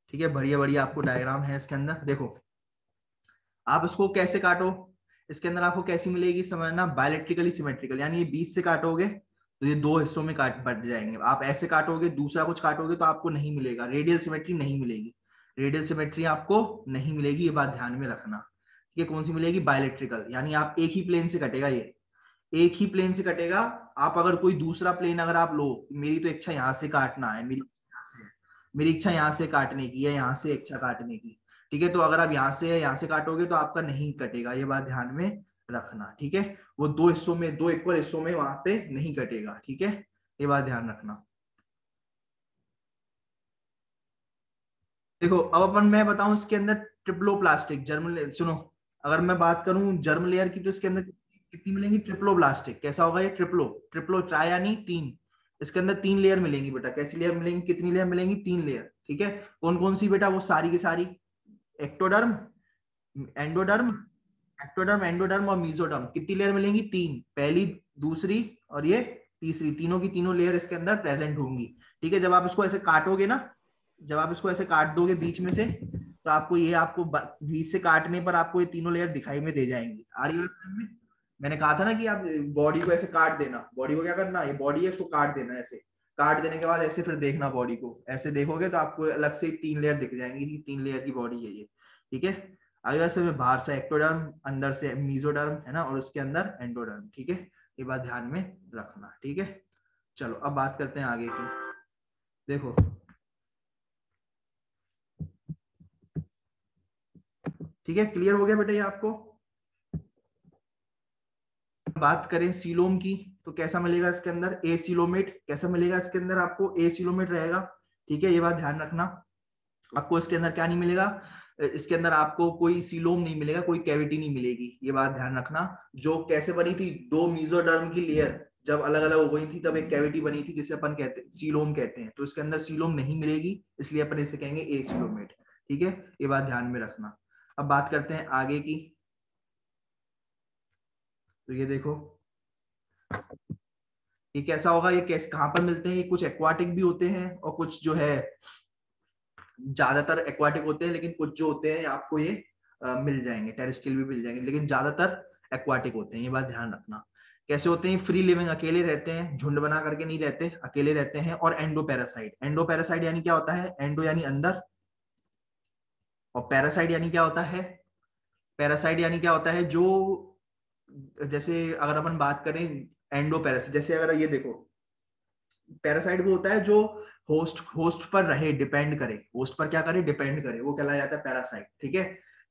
ठीक है, बढ़िया बढ़िया आपको डायग्राम है इसके अंदर, देखो आप इसको कैसे काटो, इसके अंदर आपको कैसी मिलेगी, समझना, बायोलेक्ट्रिकली सिमेट्रिकल, यानी ये बीच से काटोगे तो ये दो हिस्सों में काट बट जाएंगे। आप ऐसे काटोगे, दूसरा कुछ काटोगे तो आपको नहीं मिलेगा, रेडियल सिमेट्री नहीं मिलेगी, रेडियल सिमेट्री आपको नहीं मिलेगी, ये बात ध्यान में रखना। ठीक है, कौन सी मिलेगी, बायोलेक्ट्रिकल, यानी आप एक ही प्लेन से कटेगा, ये एक ही प्लेन से कटेगा। आप अगर कोई दूसरा प्लेन अगर आप लो, मेरी तो इच्छा यहाँ से काटना है, मेरी यहाँ से है, मेरी इच्छा यहाँ से काटने की है, यहाँ से इच्छा काटने की। ठीक है, तो अगर आप यहाँ से काटोगे तो आपका नहीं कटेगा, ये बात ध्यान में रखना। ठीक है, वो दो हिस्सों में, दो इक्वल हिस्सों में वहां पे नहीं कटेगा। ठीक है, ये बात ध्यान रखना। देखो अब अपन, मैं बताऊं इसके अंदर ट्रिप्लोप्लास्टिक जर्म, सुनो, अगर मैं बात करूं जर्म लेयर की, तो इसके अंदर कितनी मिलेंगी, ट्रिप्लोप्लास्टिक। कैसा होगा ये, ट्रिप्लो, ट्रिप्लो ट्राई यानी तीन, इसके अंदर तीन लेयर मिलेंगी बेटा। कैसी लेयर मिलेंगी, कितनी लेयर मिलेंगी, तीन लेयर। ठीक है, कौन कौन सी बेटा, वो सारी की सारी, एक्टोडर्म, एंडोडर्म, एक्टोडर्म, एंडोडर्म और मीजोडर्म, कितनी लेयर मिलेंगी? 3, पहली, दूसरी और ये तीसरी, तीनों की तीनों लेयर इसके अंदर प्रेजेंट होंगी। ठीक है, जब आप इसको ऐसे काटोगे ना, जब आप इसको ऐसे काट दोगे बीच में से, तो आपको ये, आपको बीच से काटने पर आपको ये तीनों लेयर दिखाई में दे जाएंगी। आ रही बात समझ में? मैंने कहा था ना कि आप बॉडी को ऐसे काट देना, बॉडी को क्या करना, ये बॉडी है इसको काट देना, ऐसे काट देने के बाद ऐसे फिर देखना, बॉडी को ऐसे देखोगे तो आपको अलग से 3 लेयर दिख जाएंगी कि 3 लेयर की बॉडी है ये। ठीक है, आगे से में बाहर से एक्टोडर्म, अंदर से मीजोडर्म है ना, और उसके अंदर एंडोडर्म। ठीक है, ये बात ध्यान में रखना। ठीक है, चलो अब बात करते हैं आगे की। देखो ठीक है, क्लियर हो गया बेटा ये आपको? बात करें सीलोम की, तो कैसा मिलेगा इसके अंदर? ए सीलोमेट। कैसा मिलेगा इसके अंदर आपको? ए सीलोमेट रहेगा। ठीक है, ये बात ध्यान रखना। आपको इसके अंदर क्या नहीं मिलेगा? इसके अंदर आपको कोई सीलोम नहीं मिलेगा, कोई कैविटी नहीं मिलेगी, ये बात ध्यान रखना। जो कैसे बनी थी, 2 मीजोडर्म की लेयर जब अलग अलग हो गई थी तब एक कैविटी बनी थी जिसे अपन कहते हैं सीलोम कहते हैं, तो इसके अंदर सीलोम नहीं मिलेगी, इसलिए अपन इसे कहेंगे ए सीलोमेट। ठीक है, ये बात ध्यान में रखना। अब बात करते हैं आगे की। तो ये देखो, ये कैसा होगा, ये कैसे कहाँ पर मिलते हैं? ये कुछ एक्वाटिक भी होते हैं और कुछ जो है ज्यादातर एक्वाटिक होते हैं, लेकिन कुछ जो होते हैं आपको ये मिल जाएंगे, टेरेस्ट्रियल भी मिल जाएंगे, लेकिन ज्यादातर एक्वाटिक होते हैं, ये बात ध्यान रखना। कैसे होते हैं? फ्री लिविंग, अकेले रहते हैं, झुंड बना करके नहीं रहते, अकेले रहते हैं। और एंडो पैरासाइट, एंडो पैरासाइट यानी क्या होता है? एंडो यानी अंदर, और पैरासाइट यानी क्या होता है? पैरासाइट यानी क्या होता है? जो जैसे अगर अपन बात करें एंडो पैरासाइट, जैसे अगर ये देखो, पैरासाइट वो होता है जो होस्ट होस्ट पर रहे, डिपेंड करे, होस्ट पर क्या करे, डिपेंड करे, वो कहलाया जाता है पैरासाइट। ठीक है,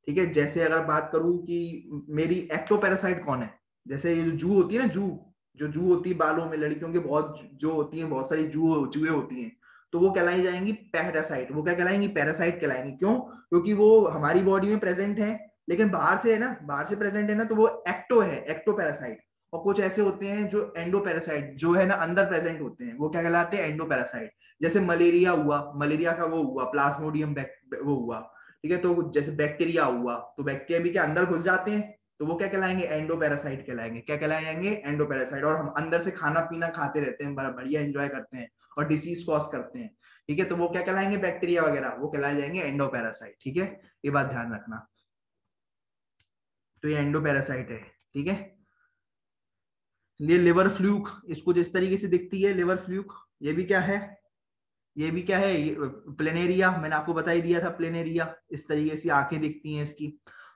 ठीक है। जैसे अगर बात करूं कि मेरी एक्टो पैरासाइट कौन है, जैसे ये जो जू होती है ना, जू, जो जू होती है बालों में, लड़कियों के बहुत जो होती है, बहुत सारी जुए होती हैं, तो वो कहलाई जाएंगी पैरासाइट। वो क्या कहलाएंगी? पैरासाइट कहलाएंगी। क्यों? क्योंकि वो हमारी बॉडी में प्रेजेंट है, लेकिन बाहर से है ना, बाहर से प्रेजेंट है ना, तो वो एक्टो है, एक्टो पैरासाइट। और कुछ ऐसे होते हैं जो एंडोपैरासाइट, जो है ना अंदर प्रेजेंट होते हैं, वो क्या कहलाते हैं? एंडोपैरासाइट। जैसे मलेरिया हुआ, मलेरिया का वो हुआ प्लाज्मोडियम वो हुआ। ठीक है, तो जैसे बैक्टीरिया हुआ, तो बैक्टीरिया भी क्या अंदर घुस जाते हैं, तो वो क्या कहलाएंगे? एंडोपैरासाइट कहलाएंगे। क्या कहलाएंगे? एंडोपैरासाइट। और हम अंदर से खाना पीना खाते रहते हैं, बढ़िया एंजॉय करते हैं और डिसीज कॉज करते हैं। ठीक है, तो वो क्या कहलाएंगे? बैक्टीरिया वगैरह, वो कहलाए जाएंगे एंडोपैरासाइट। ठीक है, ये बात ध्यान रखना। तो ये एंडोपैरासाइट है। ठीक है, ये लिवर फ्लूक, इसको जिस तरीके से दिखती है लिवर फ्लूक, ये भी क्या है? ये भी क्या है? ये प्लेनेरिया, मैंने आपको बता ही दिया था, प्लेनेरिया इस तरीके से आंखें दिखती हैं इसकी।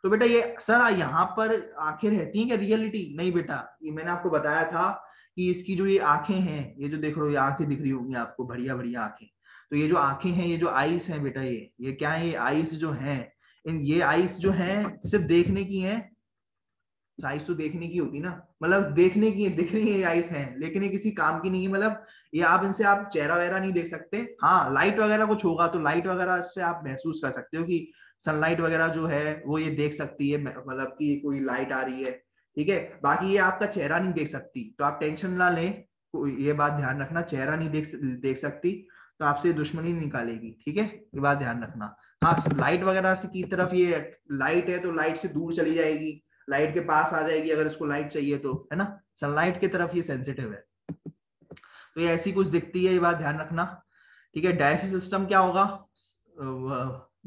तो बेटा ये सर यहाँ पर आंखें रहती हैं क्या रियलिटी? नहीं बेटा, ये मैंने आपको बताया था कि इसकी जो ये आंखें हैं, ये जो देख रहे हो, ये आंखें दिख रही होंगी आपको, बढ़िया बढ़िया आंखें। तो ये जो आंखें हैं, ये जो आईज हैं बेटा, ये क्या है? ये आईज जो हैं, इन ये आईज जो हैं सिर्फ देखने की हैं। आइस तो देखने की होती ना, मतलब देखने की है, दिख रही है आइस है, लेकिन ये किसी काम की नहीं है। मतलब ये आप इनसे आप चेहरा वगैरह नहीं देख सकते। हाँ, लाइट वगैरह कुछ होगा तो लाइट वगैरह से आप महसूस कर सकते हो कि सनलाइट वगैरह जो है वो ये देख सकती है, मतलब कि कोई लाइट आ रही है। ठीक है, बाकी ये आपका चेहरा नहीं देख सकती, तो आप टेंशन ना लें, ये बात ध्यान रखना, चेहरा नहीं देख सकती तो आपसे दुश्मनी निकालेगी। ठीक है, ये बात ध्यान रखना। हाँ, लाइट वगैरह से की तरफ ये लाइट है तो लाइट से दूर चली जाएगी, लाइट के पास आ जाएगी अगर इसको लाइट चाहिए तो, है ना। सनलाइट की तरफ ये सेंसिटिव है, तो ये ऐसी कुछ दिखती है, ये बात ध्यान रखना। ठीक है, डायजेस्टिव सिस्टम क्या होगा?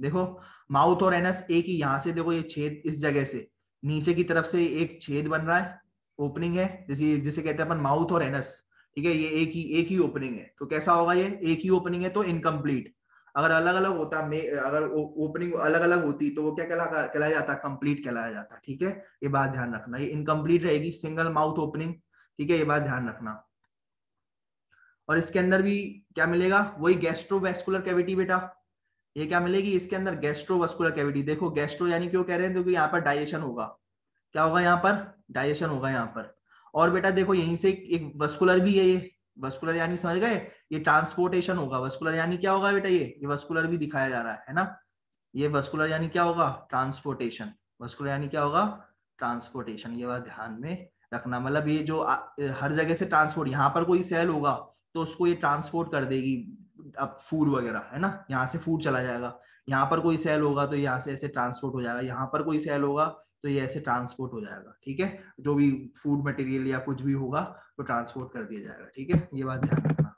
देखो, माउथ और एनस एक ही, यहां से देखो ये छेद, इस जगह से नीचे की तरफ से एक छेद बन रहा है, ओपनिंग है, जिसे जिसे कहते हैं अपन माउथ और एनस। ठीक है, ये एक ही ओपनिंग है, तो कैसा होगा? ये एक ही ओपनिंग है तो इनकम्प्लीट। अगर अलग अलग होता, अगर ओपनिंग अलग अलग होती तो वो क्या कहलाया जाता? कंप्लीट कहलाया जाता। ठीक है, ये बात ध्यान रखना, ये इनकम्प्लीट रहेगी, सिंगल माउथ ओपनिंग। ठीक है, ये बात ध्यान रखना। और इसके अंदर भी क्या मिलेगा? वही गैस्ट्रोवैस्कुलर कैविटी बेटा। ये क्या मिलेगी इसके अंदर? गैस्ट्रोवस्कुलर कैविटी। देखो गैस्ट्रो यानी क्यों कह रहे हैं? क्योंकि यहाँ पर डाइजेशन होगा। क्या होगा यहाँ पर? डाइजेशन होगा यहाँ पर। और बेटा देखो यहीं से एक वस्कुलर भी है, ये वस्कुलर यानी समझ गए, ये ट्रांसपोर्टेशन होगा। वस्कुलर यानी क्या होगा बेटा? ये वस्कुलर भी दिखाया जा रहा है ना। ये वस्कुलर यानी क्या होगा? ट्रांसपोर्टेशन। वस्कुलर यानी क्या होगा? ट्रांसपोर्टेशन। ये बात ध्यान में रखना, मतलब ये जो हर जगह से ट्रांसपोर्ट, यहाँ पर कोई सेल होगा तो उसको ये ट्रांसपोर्ट कर देगी, अब फूड वगैरह है ना, यहाँ से फूड चला जाएगा। यहाँ पर कोई सेल होगा तो यहाँ से ऐसे ट्रांसपोर्ट हो जाएगा, यहाँ पर कोई सेल होगा तो ये ऐसे ट्रांसपोर्ट हो जाएगा, ठीक है। जो भी फूड मटेरियल या कुछ भी होगा तो ट्रांसपोर्ट कर दिया जाएगा, ठीक है। ये बात ध्यान रखना।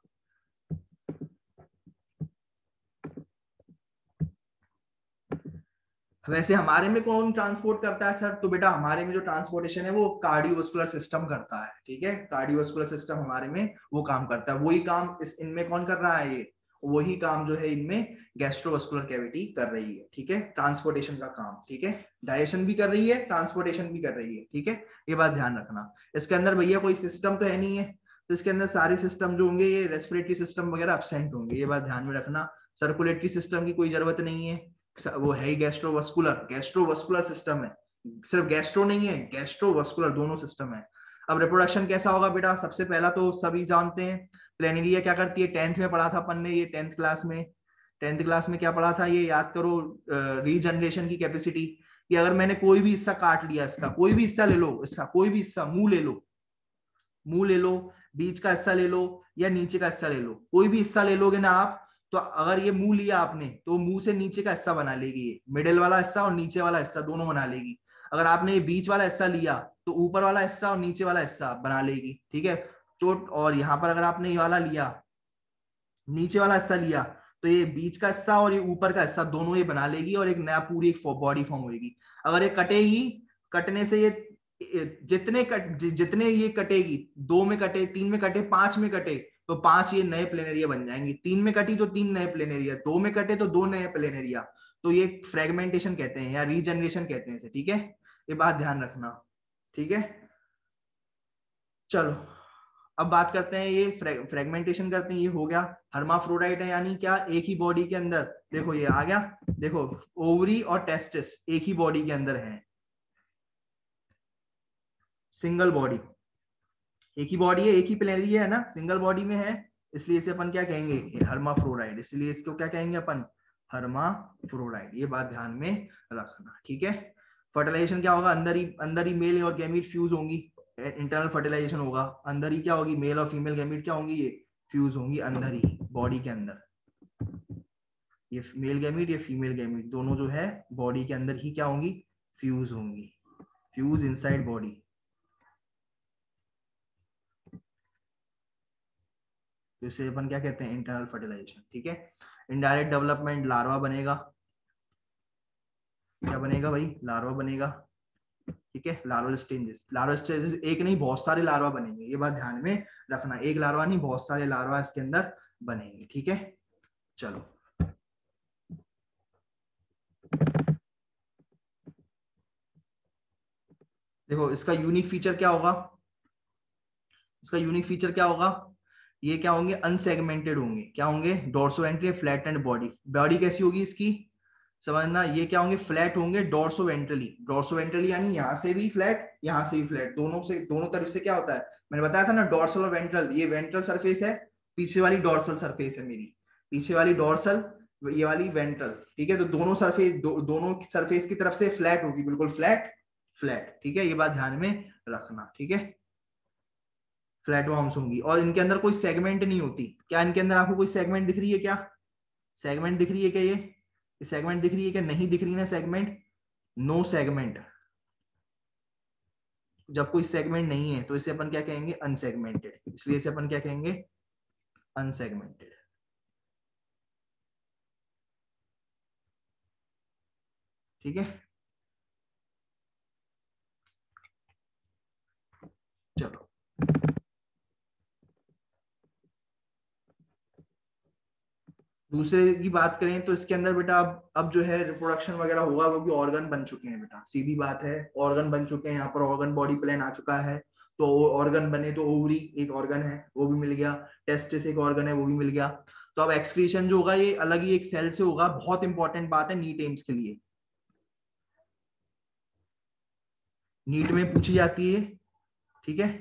वैसे हमारे में कौन ट्रांसपोर्ट करता है सर? तो बेटा हमारे में जो ट्रांसपोर्टेशन है वो कार्डियोवास्कुलर सिस्टम करता है, ठीक है। कार्डियोवास्कुलर सिस्टम हमारे में वो काम करता है। वही काम इस इनमें कौन कर रहा है? ये वही काम जो है इनमें गैस्ट्रोवास्कुलर कैविटी कर रही है, ठीक है। ट्रांसपोर्टेशन का काम, ठीक है। डाइजेशन भी कर रही है, ट्रांसपोर्टेशन भी कर रही है, ठीक है। ये बात ध्यान रखना। इसके अंदर भैया कोई सिस्टम तो है नहीं है, तो इसके अंदर सारे सिस्टम जो होंगे ये रेस्पिरेटरी सिस्टम वगैरह एब्सेंट होंगे, ये बात ध्यान में रखना। सर्कुलेटरी सिस्टम की कोई जरूरत नहीं है, वो है ही गैस्ट्रोवास्कुलर, गैस्ट्रोवास्कुलर सिस्टम है। सिर्फ गैस्ट्रो नहीं है, गैस्ट्रोवास्कुलर दोनों सिस्टम है। अब रिप्रोडक्शन कैसा होगा बेटा? सबसे पहला तो सभी जानते हैं प्लेनेरिया क्या करती है, 10th में पढ़ा था अपन ने ये, 10th क्लास में। 10th क्लास में क्या पढ़ा था ये याद करो, रीजनरेशन की कैपेसिटी। कि अगर मैंने कोई भी हिस्सा काट लिया, इसका कोई भी हिस्सा ले लो, इसका कोई भी हिस्सा, मुंह ले लो, मुंह ले लो, बीच का हिस्सा ले लो या नीचे का हिस्सा ले लो, कोई भी हिस्सा ले लोगे ना आप, तो अगर ये मुंह लिया आपने तो मुंह से नीचे का हिस्सा बना लेगी, ये मिडिल वाला हिस्सा और नीचे वाला हिस्सा दोनों बना लेगी। अगर आपने ये बीच वाला हिस्सा लिया तो ऊपर वाला हिस्सा और नीचे वाला हिस्सा बना लेगी, ठीक है। तो और यहाँ पर अगर आपने ये वाला लिया, नीचे वाला हिस्सा लिया, तो ये बीच का हिस्सा और ये ऊपर का हिस्सा दोनों ये बना लेगी और एक नया पूरी एक बॉडी फॉर्म होगी। अगर ये कटेगी, कटने से ये जितने ये कटेगी, 2 में कटे, 3 में कटे, 5 में कटे, तो 5 ये नए प्लेनेरिया बन जाएंगे। 3 में कटी तो 3 नए प्लेनेरिया, 2 में कटे तो 2 नए प्लेनेरिया। तो ये फ्रेगमेंटेशन कहते हैं या रीजनरेशन कहते हैं इसे, ठीक है। ये बात ध्यान रखना, ठीक है। चलो अब बात करते हैं, ये फ्रेगमेंटेशन करते हैं, ये हो गया। हर्माफ्रोडाइट है यानी क्या? एक ही बॉडी के अंदर, देखो ये आ गया, देखो ओवरी और टेस्टिस एक ही बॉडी के अंदर है, सिंगल बॉडी, एक ही बॉडी है, एक ही प्लेनरी है ना, सिंगल बॉडी में है, इसलिए इसे अपन क्या कहेंगे? हर्माफ्रोडाइट। इसलिए इसको क्या कहेंगे अपन? हर्माफ्रोडाइट। ये बात ध्यान में रखना, ठीक है। फर्टिलाइजेशन क्या होगा? अंदर ही मेल और गैमीट फ्यूज होंगी, इंटरनल फर्टिलाइजेशन होगा। अंदर ही क्या होगी? मेल और फीमेल गैमीट क्या होंगी? ये फ्यूज होंगी अंदर ही बॉडी के अंदर। ये मेल गैमीट, ये फीमेल गैमीट दोनों जो है बॉडी के अंदर ही क्या होंगी? फ्यूज होंगी, फ्यूज इनसाइड बॉडी। तो इसे अपन क्या कहते हैं? इंटरनल फर्टिलाइजेशन, ठीक है। इनडायरेक्ट डेवलपमेंट, लार्वा बनेगा। क्या बनेगा भाई? लार्वा बनेगा, ठीक है। लार्वल स्टेजेस, लार्वल स्टेजेस एक नहीं बहुत सारे लार्वा बनेंगे, ये बात ध्यान में रखना। एक लार्वा नहीं, बहुत सारे लार्वा इसके अंदर बनेंगे, ठीक है। चलो देखो इसका यूनिक फीचर क्या होगा? इसका यूनिक फीचर क्या होगा? ये क्या होंगे? अनसेगमेंटेड होंगे। क्या होंगे? Dorso ventrally flat and body. Body कैसी होगी इसकी? समझना, ये क्या होंगे? फ्लैट होंगे डोर्सो वेंट्रली। डोर्सो वेंट्रली यानी यहाँ से भी फ्लैट, यहाँ से भी फ्लैट, दोनों से, दोनों तरफ से क्या होता है? मैंने बताया था ना, डोर्सल और वेंट्रल। ये वेंट्रल सरफेस है, पीछे वाली डोर्सल सरफेस है मेरी, पीछे वाली डोर्सल, ये वाली वेंट्रल, ठीक है। तो दोनों सरफेस दोनों सरफेस की तरफ से फ्लैट होगी, बिल्कुल फ्लैट, फ्लैट, ठीक है। ये बात ध्यान में रखना, ठीक है। फ्लैट वॉर्म्स होंगी और इनके अंदर कोई सेगमेंट नहीं होती। क्या इनके अंदर आपको कोई सेगमेंट दिख रही है? क्या सेगमेंट दिख रही है? क्या ये सेगमेंट दिख रही है? क्या नहीं दिख रही ना सेगमेंट? No segment. जब कोई सेगमेंट नहीं है तो इसे अपन क्या कहेंगे? अनसेगमेंटेड। इसलिए इसे अपन क्या कहेंगे? अनसेगमेंटेड, ठीक है। चलो दूसरे की बात करें तो इसके अंदर बेटा अब जो है रिप्रोडक्शन वगैरह होगा, वो भी ऑर्गन बन चुके हैं बेटा, सीधी बात है, ऑर्गन बन चुके हैं। यहाँ पर ऑर्गन बॉडी प्लान आ चुका है, तो ऑर्गन बने तो ओवरी एक ऑर्गन है वो भी मिल गया, टेस्टिस एक ऑर्गन है वो भी मिल गया। तो अब एक्सक्रीशन जो होगा ये अलग ही एक सेल से होगा, बहुत इंपॉर्टेंट बात है नीट एम्स के लिए, नीट में पूछी जाती है, ठीक है।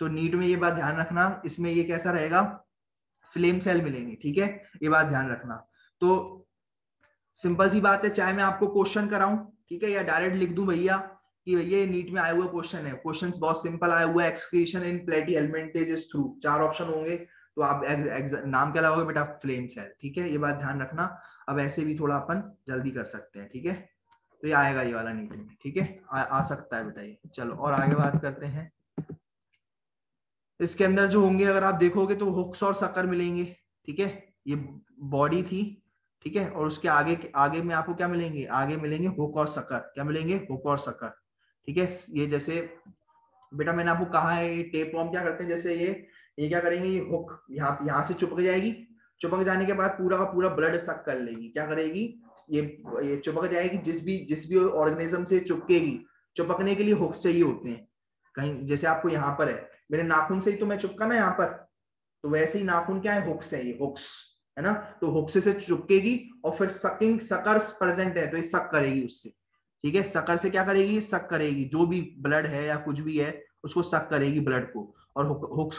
तो नीट में ये बात ध्यान रखना, इसमें ये कैसा रहेगा? फ्लेम सेल मिलेंगे, ठीक है। ये बात ध्यान रखना। तो सिंपल सी बात है, चाहे मैं आपको क्वेश्चन कराऊं, ठीक है, या डायरेक्ट लिख दूं भैया कि भैया ये नीट में आया हुआ क्वेश्चन है, क्वेश्चन बहुत सिंपल आया हुआ है, एक्सक्रीशन इन प्लेटी एलिमेंटेजेस थ्रू, 4 ऑप्शन होंगे, तो आप नाम क्या लगाओगे बेटा? फ्लेम सेल, ठीक है। ये बात ध्यान रखना। अब ऐसे भी थोड़ा अपन जल्दी कर सकते हैं, ठीक है। तो ये आएगा ये वाला नीचे में, ठीक है, आ सकता है बेटा ये। चलो और आगे बात करते हैं। इसके अंदर जो होंगे अगर आप देखोगे तो हुक्स और सकर मिलेंगे, ठीक है, ये बॉडी थी, ठीक है, और उसके आगे आगे में आपको क्या मिलेंगे, आगे मिलेंगे हुक और सकर, क्या मिलेंगे, हुक और सकर, ठीक है। ये जैसे बेटा मैंने आपको कहा है, ये टेप वॉर्म क्या करते हैं, जैसे ये क्या करेंगे, ये हुक यहाँ से चिपक जाएगी, चिपक जाने के बाद पूरा का पूरा ब्लड सक कर लेगी, क्या करेगी, ये चिपक जाएगी, जिस भी ऑर्गेनिज्म से चिपकेगी, चिपकने के लिए हुक्स चाहिए होते हैं कहीं, जैसे आपको यहाँ पर है, मेरे नाखून से ही तो मैं चिपका ना यहाँ पर, तो वैसे ही नाखून क्या है, हुक्स है, ये हुक्स है ना, तो हुक्स से चिपकेगी और फिर सकिंग सकर्स प्रेजेंट है तो ये सक करेगी उससे, ठीक है, सकर से क्या करेगी, सक करेगी, जो भी ब्लड है या कुछ भी है उसको सक करेगी ब्लड को, और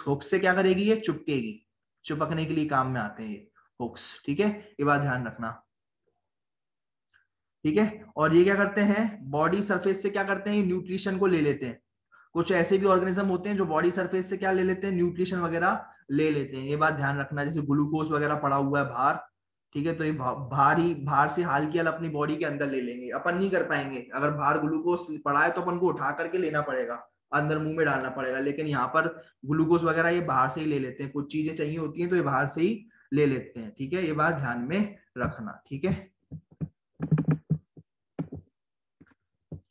हुक्स से क्या करेगी, ये चिपकेगी, चिपकने के लिए काम में आते हैं ये हुक्स, ठीक है, ये बात ध्यान रखना, ठीक है। और ये क्या करते हैं, बॉडी सरफेस से क्या करते हैं, न्यूट्रिशन को ले लेते हैं, कुछ ऐसे भी ऑर्गेनिज्म होते हैं जो बॉडी सरफेस से क्या ले लेते हैं, न्यूट्रिशन वगैरह ले लेते हैं, ये बात ध्यान रखना, जैसे ग्लूकोज वगैरह पड़ा हुआ है बाहर, ठीक है, तो ये बाहर से हाल की हाल अपनी बॉडी के अंदर ले लेंगे, अपन नहीं कर पाएंगे, अगर बाहर ग्लूकोज पड़ा है तो अपन को उठा करके लेना पड़ेगा, अंदर मुंह में डालना पड़ेगा, लेकिन यहाँ पर ग्लूकोज वगैरह ये बाहर से ही ले लेते हैं, कुछ चीजें चाहिए होती हैं तो ये बाहर से ही ले लेते हैं, ठीक है, ये बात ध्यान में रखना, ठीक है।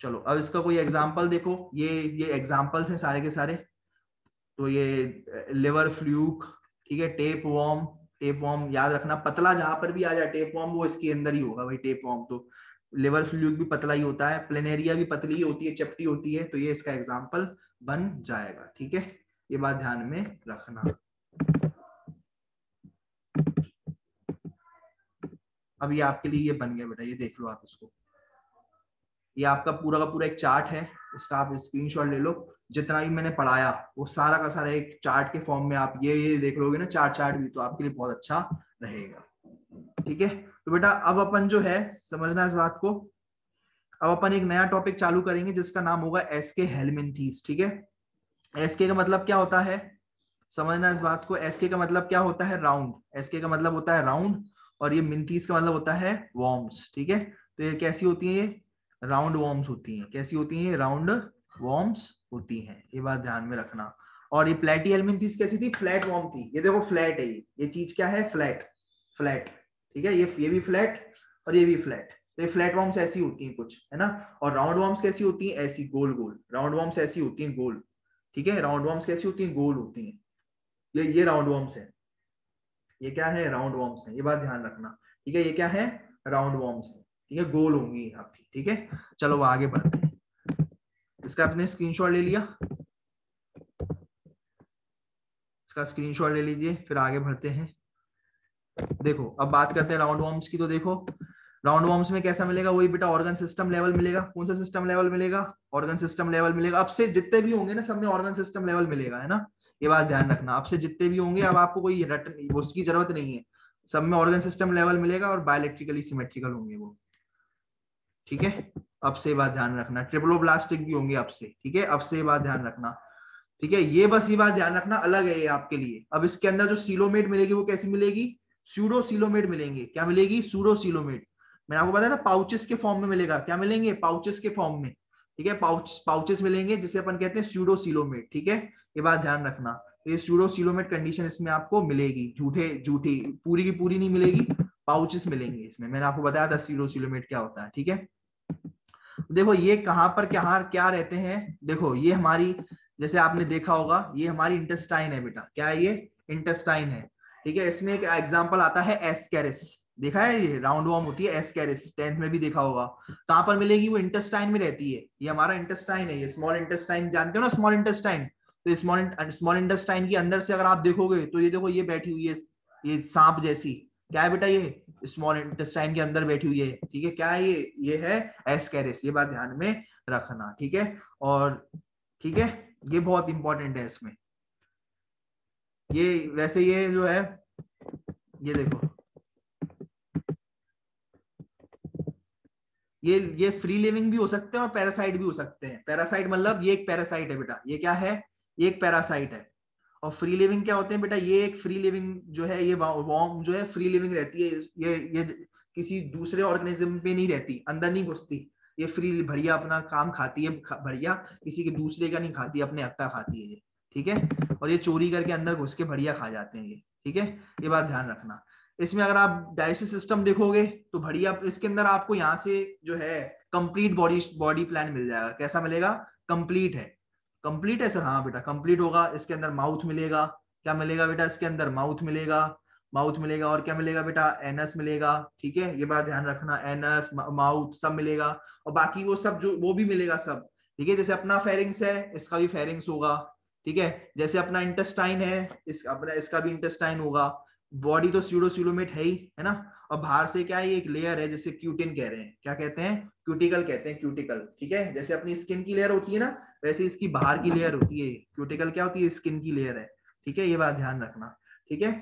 चलो अब इसका कोई एग्जाम्पल देखो, ये एग्जाम्पल्स हैं सारे के सारे, तो ये लिवर फ्लूक, ठीक है, टेप वॉर्म, टेप वॉर्म याद रखना, पतला जहां पर भी आ जाए टेप वॉर्म वो इसके अंदर ही होगा भाई, टेप वॉर्म तो लिवर फ्लूक भी पतला ही होता है, प्लेनेरिया भी पतली ही होती है, चपटी होती है, तो ये इसका एग्जाम्पल बन जाएगा, ठीक है, ये बात ध्यान में रखना। अब ये आपके लिए ये बन गया बेटा, ये देख लो आप इसको, ये आपका पूरा का पूरा एक चार्ट है, इसका आप स्क्रीनशॉट ले लो, जितना भी मैंने पढ़ाया वो सारा का सारा एक चार्ट के फॉर्म में आप ये देख लोगे ना, चार्ट भी, तो आपके लिए बहुत अच्छा रहेगा, ठीक है। तो बेटा अब अपन जो है समझना इस बात को, अब अपन एक नया टॉपिक चालू करेंगे जिसका नाम होगा एसके हेलमिंथीस, ठीक है। एसके का मतलब क्या होता है, समझना इस बात को, एसके का मतलब क्या होता है, राउंड, एसके का मतलब होता है राउंड, और ये मिंथीस का मतलब होता है वॉर्म्स, ठीक है। तो ये कैसी होती है, ये राउंड वॉर्म्स होती हैं, कैसी होती हैं, राउंड वॉर्म्स होती हैं, ये बात ध्यान में रखना। और ये प्लेटी हेलमिंथीस कैसी थी, फ्लैट वॉर्म थी, ये देखो फ्लैट है, ये चीज क्या है, फ्लैट, फ्लैट, ठीक है, ये भी फ्लैट और ये भी फ्लैट, तो ये फ्लैट वॉर्म्स ऐसी होती हैं कुछ, है ना। और राउंड वॉर्म्स कैसी होती हैं, ऐसी गोल गोल, राउंड वॉर्म्स ऐसी होती हैं गोल, ठीक है, राउंड वॉर्म्स कैसी होती हैं, गोल होती हैं, ये राउंड वॉर्म्स है, ये क्या है, राउंड वॉर्म्स है, ये बात ध्यान रखना, ठीक है, ये क्या है, राउंड वॉर्म्स है, ठीक है, गोल होंगी आपकी, ठीक है। चलो वो आगे बढ़ते हैं, इसका आपने स्क्रीनशॉट ले लिया, इसका स्क्रीनशॉट ले लीजिए, फिर आगे बढ़ते हैं। देखो अब बात करते हैं राउंड वॉर्म्स की, तो देखो राउंड वॉर्म्स में कैसा मिलेगा, वही बेटा ऑर्गन सिस्टम लेवल मिलेगा, कौन सा सिस्टम लेवल मिलेगा, ऑर्गन सिस्टम लेवल मिलेगा, अब से जितने भी होंगे ना सब में ऑर्गन सिस्टम लेवल मिलेगा, है ना, ये बात ध्यान रखना, अब से जितने भी होंगे अब आपको कोई उसकी जरूरत नहीं है, सब में ऑर्गन सिस्टम लेवल मिलेगा और बायोइलेक्ट्रिकली सिमेट्रिकल होंगे वो, ठीक है, अब से बात ध्यान रखना, ट्रिप्लोब्लास्टिक भी होंगे अब से, ठीक है, अब से बात ध्यान रखना, ठीक है, ये बस ये बात ध्यान रखना, अलग है ये आपके लिए। अब इसके अंदर जो सीलोमेट मिलेगी वो कैसी मिलेगी, सूडो सीलोमेट मिलेंगे, क्या मिलेगी, सूडो सीलोमेट, मैंने आपको बताया था पाउचेस के फॉर्म में मिलेगा, क्या मिलेंगे, पाउचेस के फॉर्म में, ठीक है, पाउचेस मिलेंगे जिसे अपन कहते हैं सूडो सीलोमेट, ठीक है, ये बात ध्यान रखना, तो ये सूडो सीलोमेट कंडीशन इसमें आपको मिलेगी, झूठे झूठी पूरी की पूरी नहीं मिलेगी, पाउचेस मिलेंगे इसमें, मैंने आपको बताया था सूडो सीलोमेट क्या होता है, ठीक है। देखो ये कहां पर क्या क्या रहते हैं, देखो ये हमारी, जैसे आपने देखा होगा ये हमारी इंटेस्टाइन है बेटा, क्या है ये, इंटेस्टाइन है, ठीक है, इसमें एक एग्जांपल आता है एस्केरिस, देखा है, ये राउंड वॉर्म होती है एस्केरिस, 10th में भी देखा होगा, कहां पर मिलेगी, वो इंटेस्टाइन में रहती है, ये हमारा इंटेस्टाइन है, ये स्मॉल इंटेस्टाइन जानते हो ना, स्मॉल इंटेस्टाइन, तो स्मॉल इंटेस्टाइन के अंदर से अगर आप देखोगे तो ये देखो ये बैठी हुई है, ये सांप जैसी, क्या है बेटा, ये स्मॉल इंटेस्टाइन के अंदर बैठी हुई है, ठीक है, क्या है ये है एस्केरिस, ये बात ध्यान में रखना, ठीक है। और ठीक है, ये बहुत इंपॉर्टेंट है इसमें, ये वैसे ये जो है, ये देखो ये फ्री लिविंग भी हो सकते हैं और पैरासाइट भी हो सकते हैं, पैरासाइट मतलब ये एक पैरासाइट है बेटा, ये क्या है, ये एक पैरासाइट है, और फ्री लिविंग क्या होते हैं बेटा, ये एक फ्री लिविंग जो है, ये वॉर्म जो है फ्री लिविंग रहती है, ये किसी दूसरे ऑर्गेनिज्म पे नहीं रहती, अंदर नहीं घुसती, ये फ्री बढ़िया अपना काम खाती है, बढ़िया किसी के दूसरे का नहीं खाती, अपने हक का खाती है ये, ठीक है। और ये चोरी करके अंदर घुस के बढ़िया खा जाते हैं ये, ठीक है, ये बात ध्यान रखना। इसमें अगर आप डाइजेस्टिव सिस्टम देखोगे तो बढ़िया इसके अंदर आपको यहाँ से जो है कंप्लीट बॉडी प्लान मिल जाएगा। कैसा मिलेगा? कंप्लीट है। कंप्लीट है सर? हाँ बेटा कंप्लीट होगा। इसके अंदर माउथ मिलेगा। क्या मिलेगा बेटा? इसके अंदर माउथ मिलेगा, माउथ मिलेगा। और क्या मिलेगा बेटा? एनस मिलेगा, ठीक है, ये बात ध्यान रखना, एनस माउथ सब मिलेगा। और बाकी वो सब जो वो भी मिलेगा सब, ठीक है। जैसे अपना फेरिंग्स है, इसका भी फेरिंग्स होगा, ठीक है। जैसे अपना इंटेस्टाइन है, इसका भी इंटेस्टाइन होगा। बॉडी तो स्यूडोसिलोमेट है ही, है ना। और बाहर से क्या है, एक लेयर है जिसे क्यूटिन कह रहे हैं। क्या कहते हैं? क्यूटिकल कहते हैं, क्यूटिकल, ठीक है। जैसे अपनी स्किन की लेयर होती है ना, वैसे इसकी बाहर की लेयर होती है। क्यूटिकल क्या होती है? स्किन की लेयर है, ठीक है, ये बात ध्यान रखना, ठीक है।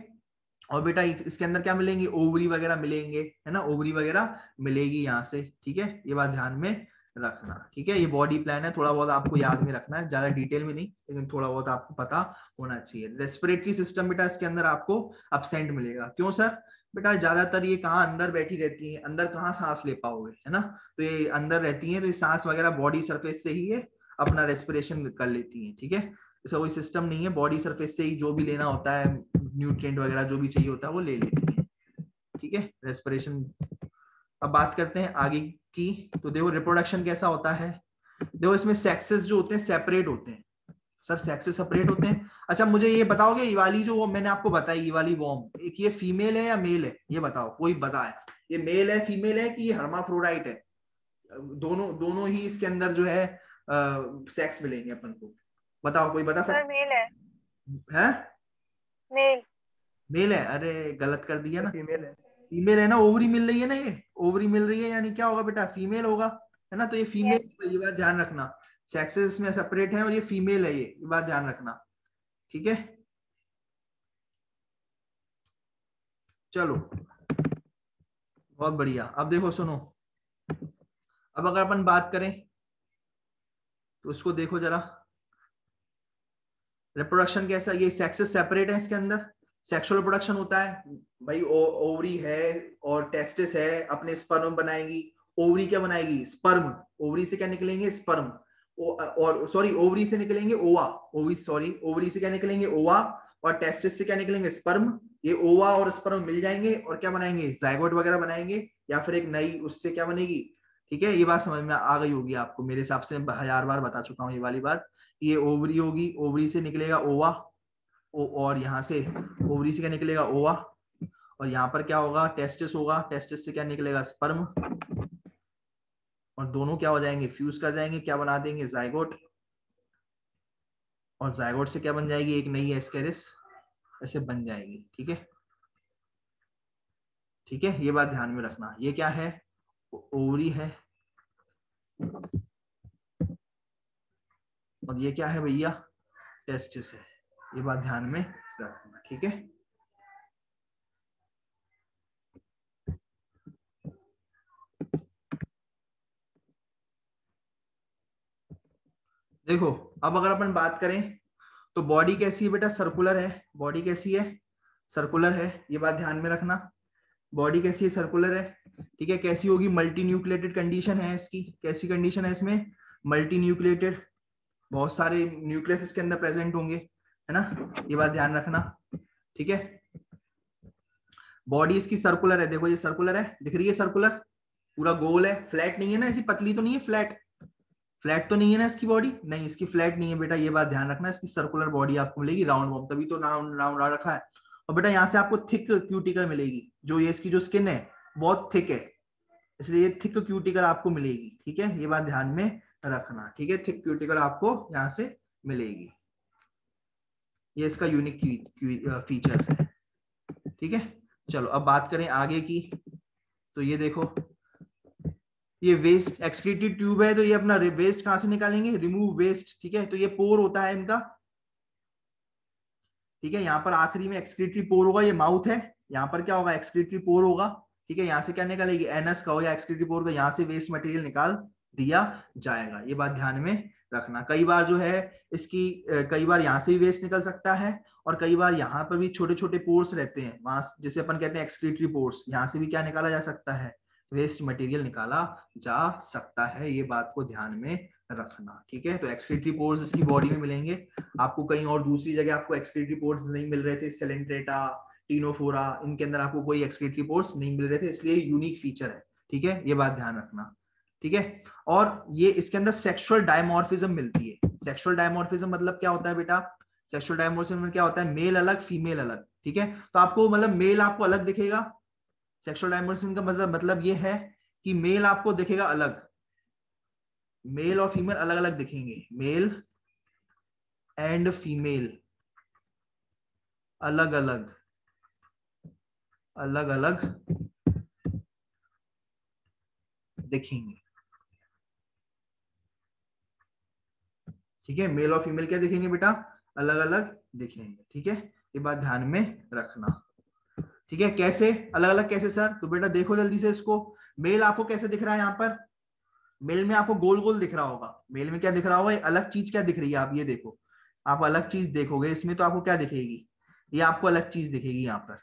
और बेटा इसके अंदर क्या मिलेंगे? ओवरी वगैरह मिलेंगे, है ना, ओवरी वगैरह मिलेगी यहाँ से, ठीक है, ये बात ध्यान में रखना, ठीक है। ये बॉडी प्लान है, थोड़ा बहुत आपको याद में रखना है, ज्यादा डिटेल में नहीं, लेकिन थोड़ा बहुत आपको पता होना चाहिए। रेस्पिरेटरी सिस्टम बेटा इसके अंदर आपको अब्सेंट मिलेगा। क्यों सर? बेटा ज्यादातर ये कहाँ अंदर बैठी रहती है, अंदर कहाँ सांस ले पाओगे, है ना। तो ये अंदर रहती है, तो ये सांस वगैरह बॉडी सरफेस से ही ये अपना रेस्पिरेशन कर लेती है, ठीक है। ऐसा कोई सिस्टम नहीं है, बॉडी सरफेस से ही जो भी लेना होता है, न्यूट्रिएंट वगैरह जो भी चाहिए होता है वो ले लेती है, ठीक है, रेस्पिरेशन। अब बात करते हैं आगे की। तो देखो रिप्रोडक्शन कैसा होता है। देखो इसमें सेक्सेस जो होते हैं सेपरेट होते हैं। सर सेक्सेस सेपरेट होते हैं? अच्छा मुझे ये बताओगे, ये वाली जो मैंने आपको बताई, ये वाली वॉर्म, एक ये फीमेल है या मेल है? ये बताओ, कोई बताए ये मेल है फीमेल है कि ये हर्माफ्रोडाइट है? दोनों दोनों ही इसके अंदर जो है सेक्स मिलेंगे अपन को। बताओ, कोई बता सर सकता मेल है। है? मेल। मेल है? अरे गलत कर दिया ना, फीमेल है। फीमेल है ना। ओवरी मिल रही है ना, ये ओवरी मिल रही है, यानी क्या होगा बेटा? फीमेल होगा, है ना। तो ये यस। फीमेल, ये बात ध्यान रखना। सेक्सेस में सेपरेट है और ये फीमेल है, ये बात ध्यान रखना, ठीक है। चलो बहुत बढ़िया। अब देखो सुनो, अब अगर अपन बात करें तो उसको देखो जरा, रिप्रोडक्शन कैसा, ये सेक्सेस सेपरेट है इसके अंदर, सेक्सुअल रिप्रोडक्शन होता है भाई। ओवरी है और टेस्टिस है, अपने स्पर्म बनाएगी। ओवरी क्या बनाएगी? स्पर्म। ओवरी से क्या निकलेंगे? स्पर्म। और सॉरी, ओवरी से निकलेंगे ओवा। ओवरी सॉरी, ओवरी से क्या निकलेंगे? ओवा। और टेस्टिस से क्या निकलेंगे? स्पर्म। ये ओवा और स्पर्म मिल जाएंगे और क्या बनाएंगे? जाइगोट वगैरह बनाएंगे, या फिर एक नई उससे क्या बनेगी, ठीक है। ये बात समझ में आ गई होगी आपको, मेरे हिसाब से 1000 बार बता चुका हूँ ये वाली बात। ये ओवरी होगी, ओवरी से निकलेगा ओवा, और यहाँ से ओवरी से क्या निकलेगा? ओवा। और यहाँ पर क्या होगा? टेस्टिस होगा, टेस्टिस से क्या निकलेगा? स्पर्म। और दोनों क्या हो जाएंगे? फ्यूज कर जाएंगे, क्या बना देंगे? जाइगोट। और जाइगोट से क्या बन जाएगी? एक नई एस्केरिस ऐसे बन जाएगी, ठीक है, ठीक है, ये बात ध्यान में रखना। ये क्या है? ओवरी है। और ये क्या है भैया? टेस्टिस है। ये बात ध्यान में रखना, ठीक है। देखो अब अगर अपन बात करें तो बॉडी कैसी है बेटा? सर्कुलर है। बॉडी कैसी है? सर्कुलर है, ये बात ध्यान में रखना। बॉडी कैसी है? सर्कुलर है, ठीक है। कैसी होगी? मल्टी न्यूक्लिएटेड कंडीशन है इसकी। कैसी कंडीशन है इसमें? मल्टी न्यूक्लिएटेड, बहुत सारे न्यूक्लियस इसके अंदर प्रेजेंट होंगे, है ना, ये बात ध्यान रखना, ठीक है। बॉडी इसकी सर्कुलर है, देखो ये सर्कुलर है, दिख रही है सर्कुलर, पूरा गोल है, फ्लैट नहीं है ना, ऐसी पतली तो नहीं है, फ्लैट फ्लैट तो नहीं है ना इसकी बॉडी, नहीं इसकी फ्लैट नहीं है बेटा, ये बात ध्यान रखना। इसकी सर्कुलर बॉडी आपको मिलेगी, राउंड बॉम, तभी तो राउंड राउंड रखा है। और बेटा यहाँ से आपको थिक क्यूटिकल मिलेगी, जो ये इसकी जो स्किन है बहुत थिक है, इसलिए ये थिक क्यूटिकल आपको मिलेगी, ठीक है, ये बात ध्यान में रखना, ठीक है। थिक क्यूटिकल आपको यहाँ से मिलेगी, ये इसका यूनिक फीचर्स है, ठीक है। चलो अब बात करें आगे की। तो ये देखो, ये वेस्ट एक्सक्रीटरी ट्यूब है, तो ये अपना वेस्ट कहां से निकालेंगे? रिमूव वेस्ट, ठीक है। तो ये पोर होता है इनका, ठीक है। यहाँ पर आखिरी में एक्सक्रीटरी पोर होगा, ये माउथ है, यहाँ पर क्या होगा? एक्सक्रीटरी पोर होगा, ठीक है। यहाँ से क्या निकालेगी? एनस का हो या एक्सक्रीटरी पोर का, यहाँ से वेस्ट मटेरियल निकाल दिया जाएगा, ये बात ध्यान में रखना। कई बार जो है इसकी कई बार यहाँ से भी वेस्ट निकल सकता है, और कई बार यहाँ पर भी छोटे छोटे पोर्स रहते हैं, वहां जैसे अपन कहते हैं एक्सक्रीटरी पोर्स, यहाँ से भी क्या निकाला जा सकता है, वेस्ट मटेरियल निकाला जा सकता है, ये बात को ध्यान में रखना। ठीक है, तो एक्सक्रीटरी पोर्स इसकी बॉडी में मिलेंगे आपको, कहीं और दूसरी जगह आपको एक्सक्रीटरी पोर्स नहीं मिल रहे थे, सेलेंट्रेटा, टीनोफोरा, इनके अंदर आपको कोई एक्सक्रीटरी पोर्स नहीं मिल रहे थे, इसलिए यूनिक फीचर है। ठीक है, ये बात ध्यान रखना। ठीक है, और ये इसके अंदर सेक्सुअल डायमॉर्फिज्म मिलती है। सेक्सुअल डायमॉर्फिज्म मतलब क्या होता है बेटा? सेक्सुअल डायमॉर्फिज्म में क्या होता है? मेल अलग, फीमेल अलग। ठीक है, तो आपको मतलब मेल आपको अलग दिखेगा। सेक्सुअल डायमॉर्फिज्म का मतलब ये है कि मेल आपको दिखेगा अलग, मेल और फीमेल अलग अलग दिखेंगे, मेल एंड फीमेल अलग अलग, अलग अलग दिखेंगे। ठीक है, मेल और फीमेल क्या दिखेंगे बेटा? अलग अलग दिखेंगे। ठीक है, ये बात ध्यान में रखना। ठीक है, कैसे अलग अलग, कैसे सर? तो बेटा देखो जल्दी से इसको, मेल आपको कैसे दिख रहा है? यहाँ पर मेल में आपको गोल गोल दिख रहा होगा। मेल में क्या दिख रहा होगा? अलग चीज क्या दिख रही है? आप ये देखो, आप अलग चीज देखोगे इसमें तो आपको क्या दिखेगी? ये आपको अलग चीज दिखेगी यहाँ पर।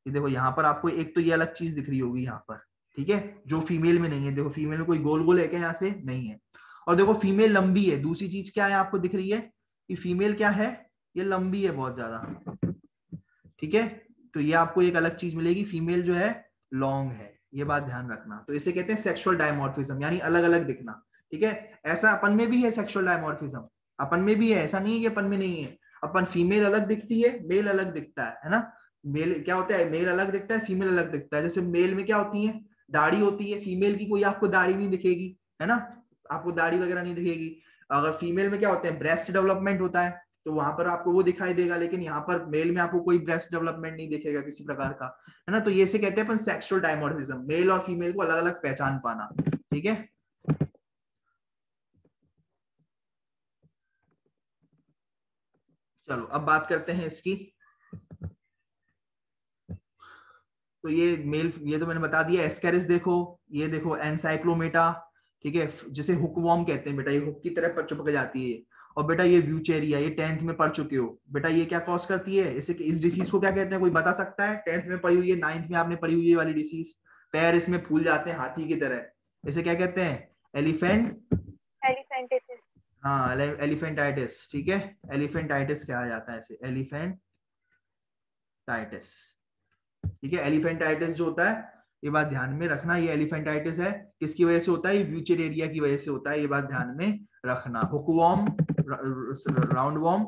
ये देखो यहाँ पर आपको एक तो ये अलग चीज दिख रही होगी यहाँ पर। ठीक है, जो फीमेल में नहीं है। देखो फीमेल में कोई गोल गोल है क्या? यहाँ से नहीं है। और देखो फीमेल लंबी है। दूसरी चीज क्या है आपको दिख रही है कि फीमेल क्या है? ये लंबी है बहुत ज्यादा। ठीक है, तो ये आपको एक अलग चीज मिलेगी, फीमेल जो है लॉन्ग है। ये बात ध्यान रखना। तो इसे कहते हैं सेक्सुअल डायमॉर्फिज्म, यानी अलग अलग दिखना। ठीक है, ऐसा अपन में भी है सेक्सुअल डायमॉर्फिज्म, अपन में भी है, ऐसा नहीं है कि अपन में नहीं है। अपन फीमेल अलग दिखती है, मेल अलग दिखता है ना? मेल क्या होता है? मेल अलग दिखता है, फीमेल अलग दिखता है। जैसे मेल में क्या होती है? दाढ़ी होती है। फीमेल की कोई आपको दाढ़ी नहीं दिखेगी, है ना? आपको दाढ़ी वगैरह नहीं दिखेगी। अगर फीमेल में क्या होते हैं? ब्रेस्ट डेवलपमेंट होता है, तो वहां पर आपको वो दिखाई देगा, लेकिन यहाँ पर मेल में आपको कोई ब्रेस्ट डेवलपमेंट नहीं दिखेगा किसी प्रकार का, है ना? तो ये से कहते हैं अपन सेक्सुअल डायमॉर्फिज्म, मेल और फीमेल को अलग अलग पहचान पाना। ठीक है, चलो अब बात करते हैं इसकी। तो ये मेल, ये तो मैंने बता दिया। एस्केरिस देखो, ये देखो एनसाइक्लोमेटा। ठीक है, जिसे हुकवॉर्म कहते हैं बेटा, ये हुक की तरह चिपक जाती है। और बेटा ये ब्यूचेरिया, ये 10th में पढ़ चुके हो बेटा। ये क्या कॉज करती है? इसे, इस डिसीज को क्या कहते हैं? कोई बता सकता है? 10th में पढ़ी हुई है, 9th में आपने पढ़ी हुई है वाली डिसीज, पैर इसमें फूल जाते हैं हाथी की तरह, इसे क्या कहते हैं? एलिफेंट, एलिफेंटिसिस। हाँ एलिफेंटाइटिस। ठीक है, एलिफेंटाइटिस कहा जाता है इसे, एलिफेंटाइटिस। ठीक है, एलिफेंटाइटिस जो होता है, ये बात ध्यान में रखना, ये एलिफेंटाइटिस है, किसकी वजह से होता है? ये ब्यूचेरेरिया की वजह से होता है, ये बात ध्यान में रखना। हुकवॉर्म, राउंड वॉर्म,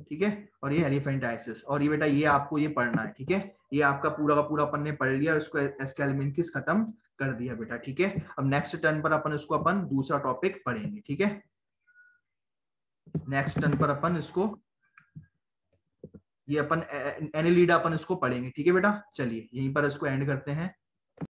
ठीक है, और ये एलिफेंटाइटिस। और ये बेटा ये आपको ये पढ़ना है। ठीक है, ये आपका पूरा का पूरा अपन ने पढ़ लिया, उसको एस्केलमेंथिस खत्म कर दिया बेटा। ठीक है, अब नेक्स्ट टर्न पर अपन इसको अपन दूसरा टॉपिक पढ़ेंगे। ठीक है, नेक्स्ट टर्न पर अपन इसको, ये अपन एनिलीडा अपन इसको पढ़ेंगे। ठीक है बेटा, चलिए यहीं पर इसको एंड करते हैं।